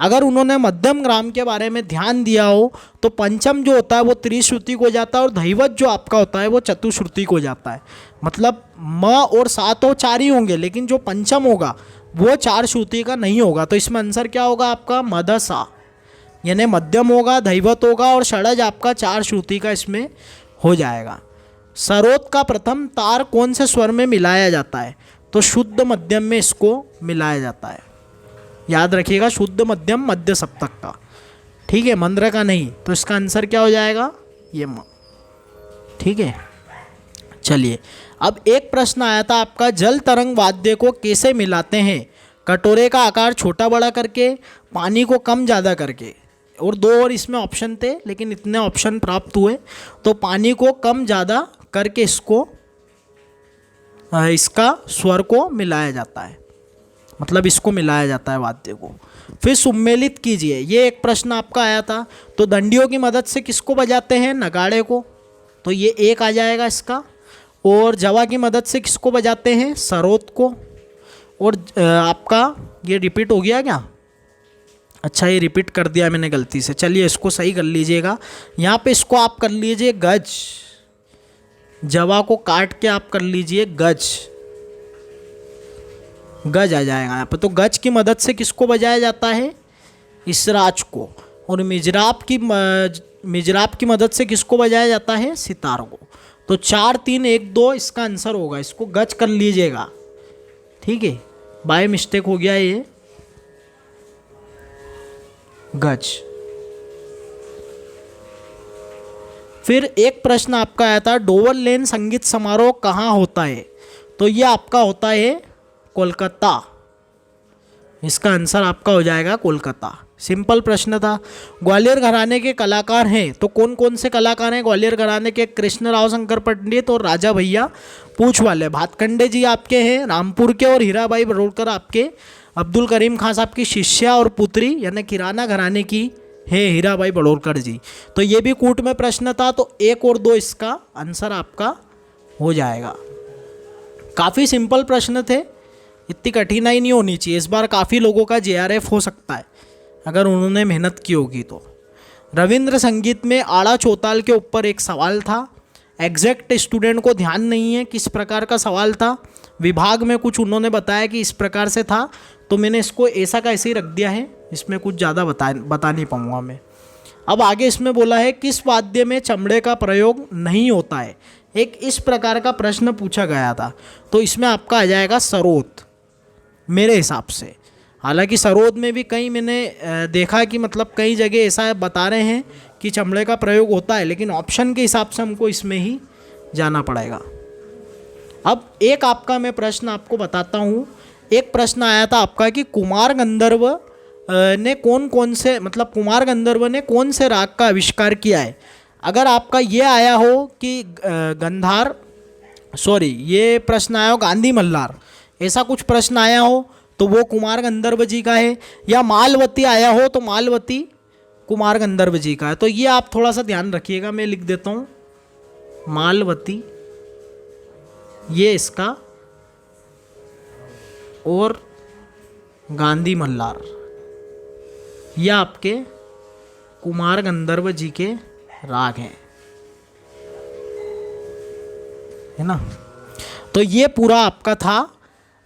A: अगर उन्होंने मध्यम ग्राम के बारे में ध्यान दिया हो तो पंचम जो होता है वो त्रिश्रुति को जाता है, और धैवत जो आपका होता है वो चतुश्रुति को जाता है। मतलब म और सा तो 4 ही होंगे, लेकिन जो पंचम होगा वो 4 श्रुति का नहीं होगा। तो इसमें आंसर क्या होगा आपका? मद सा, यानी मध्यम होगा, धैवत होगा और षडज आपका 4 श्रुति का इसमें हो जाएगा। सरोद का प्रथम तार कौन से स्वर में मिलाया जाता है? तो शुद्ध मध्यम में इसको मिलाया जाता है। याद रखिएगा, शुद्ध मध्यम मध्य सप्तक का, ठीक है, मंद्र का नहीं। तो इसका आंसर क्या हो जाएगा? ये म। ठीक है, चलिए अब एक प्रश्न आया था आपका, जल तरंग वाद्य को कैसे मिलाते हैं? कटोरे का आकार छोटा बड़ा करके, पानी को कम ज़्यादा करके, और 2 और इसमें ऑप्शन थे लेकिन इतने ऑप्शन प्राप्त हुए। तो पानी को कम ज़्यादा करके इसका स्वर को मिलाया जाता है, मतलब इसको मिलाया जाता है वाद्य को। फिर सुम्मेलित कीजिए, ये एक प्रश्न आपका आया था। तो दंडियों की मदद से किसको बजाते हैं? नगाड़े को, तो ये एक आ जाएगा इसका। और जवा की मदद से किसको बजाते हैं? सरोद को। और आपका ये रिपीट हो गया क्या? अच्छा, ये रिपीट कर दिया मैंने गलती से, चलिए इसको सही कर लीजिएगा। यहाँ पे इसको आप कर लीजिए गज, जवा को काट के आप कर लीजिए गज, गज आ जाएगा यहाँ पे। तो गज की मदद से किसको बजाया जाता है? इसराज को। और मिजराब की मदद से किसको बजाया जाता है? सितार को। तो 4 3 1 2 इसका आंसर होगा। इसको गज कर लीजिएगा, ठीक है, बाय मिस्टेक हो गया ये, गज। फिर एक प्रश्न आपका आया था, डोवर लेन संगीत समारोह कहाँ होता है? तो ये आपका होता है कोलकाता। इसका आंसर आपका हो जाएगा कोलकाता। सिंपल प्रश्न था। ग्वालियर घराने के कलाकार हैं, तो कौन कौन से कलाकार हैं ग्वालियर घराने के? कृष्णराव शंकर पंडित और राजा भैया पूछ वाले। भातखंडे जी आपके हैं रामपुर के, और हीराबाई बड़ौलकर आपके अब्दुल करीम खान साहब की शिष्या और पुत्री यानी किराना घराने की है हीराबाई बड़ौलकर जी। तो ये भी कूट में प्रश्न था, तो 1 और 2 इसका आंसर आपका हो जाएगा। काफ़ी सिंपल प्रश्न थे, इतनी कठिनाई नहीं होनी चाहिए। इस बार काफ़ी लोगों का JRF हो सकता है अगर उन्होंने मेहनत की होगी तो। रविंद्र संगीत में आड़ा चौताल के ऊपर एक सवाल था, एग्जैक्ट स्टूडेंट को ध्यान नहीं है किस प्रकार का सवाल था। विभाग में कुछ उन्होंने बताया कि इस प्रकार से था, तो मैंने इसको ऐसा का ऐसे ही रख दिया है, इसमें कुछ ज़्यादा बता नहीं पाऊँगा मैं। अब आगे इसमें बोला है किस वाद्य में चमड़े का प्रयोग नहीं होता है? एक इस प्रकार का प्रश्न पूछा गया था, तो इसमें आपका आ जाएगा सरोद मेरे हिसाब से। हालांकि सरोद में भी कई मैंने देखा कि मतलब कई जगह ऐसा बता रहे हैं कि चमड़े का प्रयोग होता है, लेकिन ऑप्शन के हिसाब से हमको इसमें ही जाना पड़ेगा। अब एक आपका मैं प्रश्न आपको बताता हूँ। एक प्रश्न आया था आपका कि कुमार गंधर्व ने कौन कौन से, मतलब कुमार गंधर्व ने कौन से राग का आविष्कार किया है। अगर आपका ये आया हो कि गंधार, सॉरी ये प्रश्न आया हो गांधी मल्हार, ऐसा कुछ प्रश्न आया हो तो वो कुमार गंधर्व जी का है। या मालवती आया हो तो मालवती कुमार गंधर्व जी का है। तो ये आप थोड़ा सा ध्यान रखिएगा, मैं लिख देता हूँ मालवती, ये इसका, और गांधी मल्हार ये आपके कुमार गंधर्व जी के राग हैं, है ना। तो ये पूरा आपका था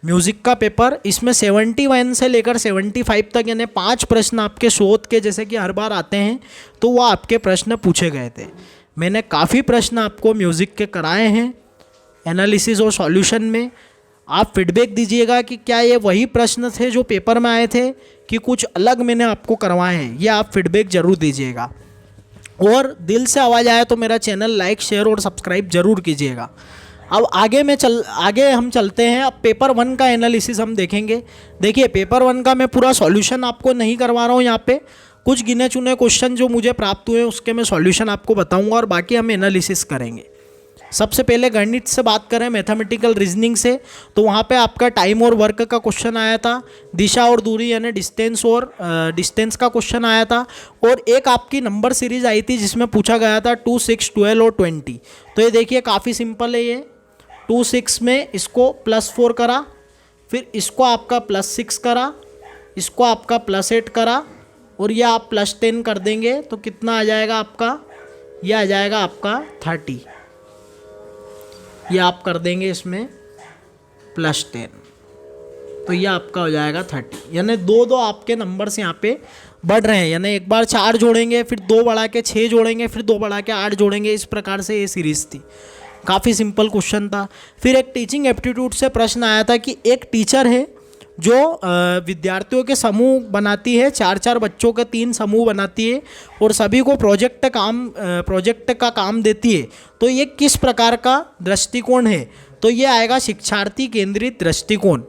A: म्यूज़िक का पेपर। इसमें 71 से लेकर 75 तक यानी 5 प्रश्न आपके शोध के, जैसे कि हर बार आते हैं, तो वो आपके प्रश्न पूछे गए थे। मैंने काफ़ी प्रश्न आपको म्यूज़िक के कराए हैं एनालिसिस और सॉल्यूशन में। आप फीडबैक दीजिएगा कि क्या ये वही प्रश्न थे जो पेपर में आए थे कि कुछ अलग मैंने आपको करवाए हैं, ये आप फीडबैक ज़रूर दीजिएगा। और दिल से आवाज़ आए तो मेरा चैनल लाइक, शेयर और सब्सक्राइब ज़रूर कीजिएगा। अब आगे हम चलते हैं। अब पेपर 1 का एनालिसिस हम देखेंगे। देखिए पेपर 1 का मैं पूरा सॉल्यूशन आपको नहीं करवा रहा हूँ, यहाँ पे कुछ गिने चुने क्वेश्चन जो मुझे प्राप्त हुए उसके मैं सॉल्यूशन आपको बताऊंगा और बाकी हम एनालिसिस करेंगे। सबसे पहले गणित से बात करें, मैथमेटिकल रीजनिंग से, तो वहाँ पे आपका टाइम और वर्क का क्वेश्चन आया था, दिशा और दूरी यानी डिस्टेंस का क्वेश्चन आया था, और एक आपकी नंबर सीरीज आई थी जिसमें पूछा गया था 2, 6, 12 और 20। तो ये देखिए काफ़ी सिंपल है। ये 2, 6 में इसको +4 करा, फिर इसको आपका +6 करा, इसको आपका +8 करा, और ये आप +10 कर देंगे तो कितना आ जाएगा आपका, यह आ जाएगा आपका 30। ये आप कर देंगे इसमें +10, तो ये आपका हो जाएगा 30। यानी दो आपके नंबर्स यहाँ पे बढ़ रहे हैं, यानी एक बार 4 जोड़ेंगे, फिर 2 बढ़ा के 6 जोड़ेंगे, फिर 2 बढ़ा के 8 जोड़ेंगे। इस प्रकार से ये सीरीज़ थी। काफ़ी सिंपल क्वेश्चन था। फिर एक टीचिंग एप्टीट्यूड से प्रश्न आया था कि एक टीचर है जो विद्यार्थियों के समूह बनाती है, 4-4 बच्चों के 3 समूह बनाती है और सभी को प्रोजेक्ट का काम देती है। तो ये किस प्रकार का दृष्टिकोण है? तो ये आएगा शिक्षार्थी केंद्रित दृष्टिकोण,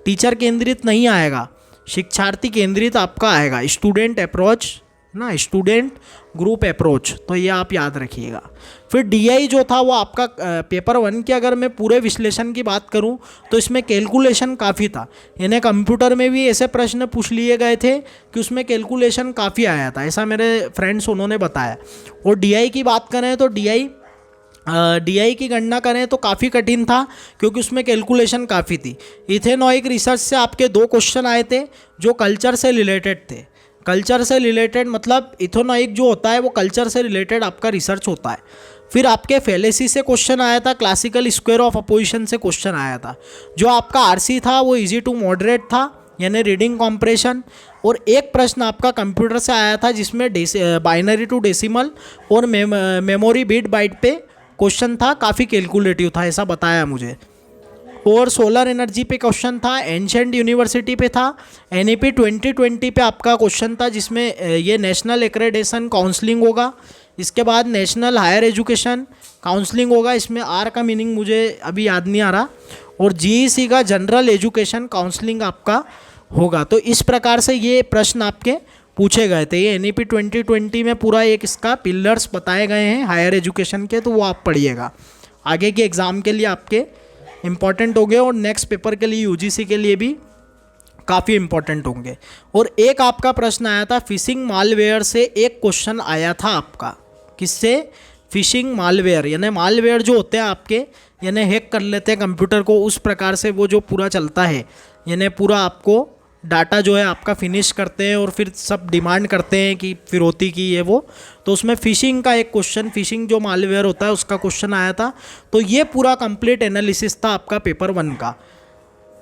A: टीचर केंद्रित नहीं आएगा, शिक्षार्थी केंद्रित आपका आएगा, स्टूडेंट अप्रोच ना, स्टूडेंट ग्रुप अप्रोच। तो ये आप याद रखिएगा। फिर डीआई जो था वो आपका पेपर 1 के अगर मैं पूरे विश्लेषण की बात करूं तो इसमें कैलकुलेशन काफ़ी था, यानी कंप्यूटर में भी ऐसे प्रश्न पूछ लिए गए थे कि उसमें कैलकुलेशन काफ़ी आया था, ऐसा मेरे फ्रेंड्स उन्होंने बताया। और डीआई की बात करें तो डीआई की गणना करें तो काफ़ी कठिन था क्योंकि उसमें कैलकुलेशन काफ़ी थी। इथेनॉइक रिसर्च से आपके 2 क्वेश्चन आए थे जो कल्चर से रिलेटेड थे। कल्चर से रिलेटेड मतलब इथेनॉइक जो होता है वो कल्चर से रिलेटेड आपका रिसर्च होता है। फिर आपके फैलेसी से क्वेश्चन आया था, क्लासिकल स्क्वायर ऑफ अपोजिशन से क्वेश्चन आया था। जो आपका आरसी था वो इजी टू मॉडरेट था, यानी रीडिंग कॉम्प्रेशन। और एक प्रश्न आपका कंप्यूटर से आया था जिसमें बाइनरी टू डेसिमल और मेमोरी बीट बाइट पे क्वेश्चन था, काफ़ी कैलकुलेटिव था ऐसा बताया मुझे। और सोलर एनर्जी पे क्वेश्चन था, एंशिएंट यूनिवर्सिटी पे था, एनईपी 2020 पे आपका क्वेश्चन था जिसमें ये नेशनल एक्रेडिटेशन काउंसलिंग होगा। इसके बाद नेशनल हायर एजुकेशन काउंसलिंग होगा, इसमें आर का मीनिंग मुझे अभी याद नहीं आ रहा। और जीईसी का जनरल एजुकेशन काउंसलिंग आपका होगा। तो इस प्रकार से ये प्रश्न आपके पूछे गए थे। ये एनईपी 2020 में पूरा एक इसका पिलर्स बताए गए हैं हायर एजुकेशन के, तो वो आप पढ़िएगा आगे के एग्ज़ाम के लिए, आपके इम्पॉर्टेंट होंगे और नेक्स्ट पेपर के लिए यूजीसी के लिए भी काफ़ी इम्पॉर्टेंट होंगे। और एक आपका प्रश्न आया था फिशिंग मालवेयर से, एक क्वेश्चन आया था आपका, किससे? फिशिंग मालवेयर, यानी मालवेयर जो होते हैं आपके, यानी हैक कर लेते हैं कंप्यूटर को, उस प्रकार से वो जो पूरा चलता है, यानी पूरा आपको डाटा जो है आपका फिनिश करते हैं और फिर सब डिमांड करते हैं कि फिरौती की ये वो। तो उसमें फ़िशिंग का एक क्वेश्चन, फ़िशिंग जो मालवेयर होता है उसका क्वेश्चन आया था। तो ये पूरा कंप्लीट एनालिसिस था आपका पेपर 1 का।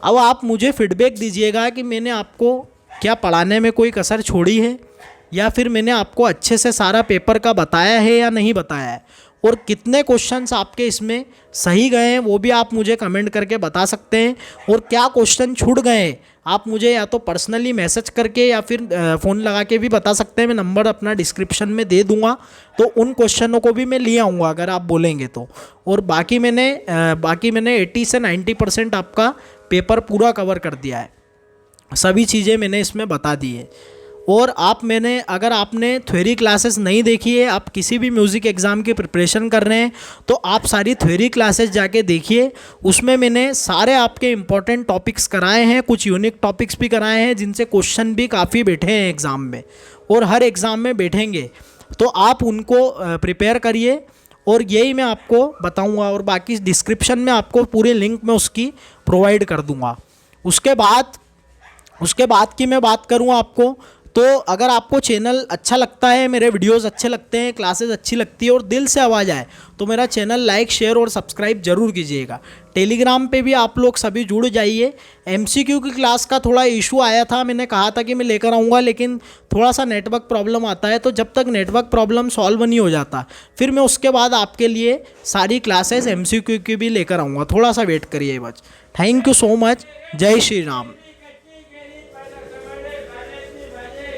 A: अब आप मुझे फीडबैक दीजिएगा कि मैंने आपको क्या पढ़ाने में कोई कसर छोड़ी है, या फिर मैंने आपको अच्छे से सारा पेपर का बताया है या नहीं बताया है, और कितने क्वेश्चंस आपके इसमें सही गए हैं वो भी आप मुझे कमेंट करके बता सकते हैं। और क्या क्वेश्चन छूट गए हैं आप मुझे या तो पर्सनली मैसेज करके या फिर फ़ोन लगा के भी बता सकते हैं। मैं नंबर अपना डिस्क्रिप्शन में दे दूंगा, तो उन क्वेश्चनों को भी मैं ले आऊँगा अगर आप बोलेंगे तो। और बाकी मैंने 80 से 90% आपका पेपर पूरा कवर कर दिया है, सभी चीज़ें मैंने इसमें बता दी है। और अगर आपने थ्योरी क्लासेस नहीं देखी है, आप किसी भी म्यूज़िक एग्ज़ाम की प्रिपरेशन कर रहे हैं, तो आप सारी थ्योरी क्लासेस जाके देखिए। उसमें मैंने सारे आपके इंपॉर्टेंट टॉपिक्स कराए हैं, कुछ यूनिक टॉपिक्स भी कराए हैं जिनसे क्वेश्चन भी काफ़ी बैठे हैं एग्ज़ाम में, और हर एग्ज़ाम में बैठेंगे। तो आप उनको प्रिपेयर करिए, और यही मैं आपको बताऊंगा, और बाकी डिस्क्रिप्शन में आपको पूरे लिंक में उसकी प्रोवाइड कर दूंगा। उसके बाद की मैं बात करूँ आपको, तो अगर आपको चैनल अच्छा लगता है, मेरे वीडियोस अच्छे लगते हैं, क्लासेस अच्छी लगती है और दिल से आवाज़ आए, तो मेरा चैनल लाइक, शेयर और सब्सक्राइब जरूर कीजिएगा। टेलीग्राम पे भी आप लोग सभी जुड़ जाइए। एमसीक्यू की क्लास का थोड़ा इशू आया था, मैंने कहा था कि मैं लेकर आऊँगा, लेकिन थोड़ा सा नेटवर्क प्रॉब्लम आता है, तो जब तक नेटवर्क प्रॉब्लम सॉल्व नहीं हो जाता, फिर मैं उसके बाद आपके लिए सारी क्लासेस एमसीक्यू की भी लेकर आऊँगा। थोड़ा सा वेट करिए बस। Thank you so much. जय श्री राम।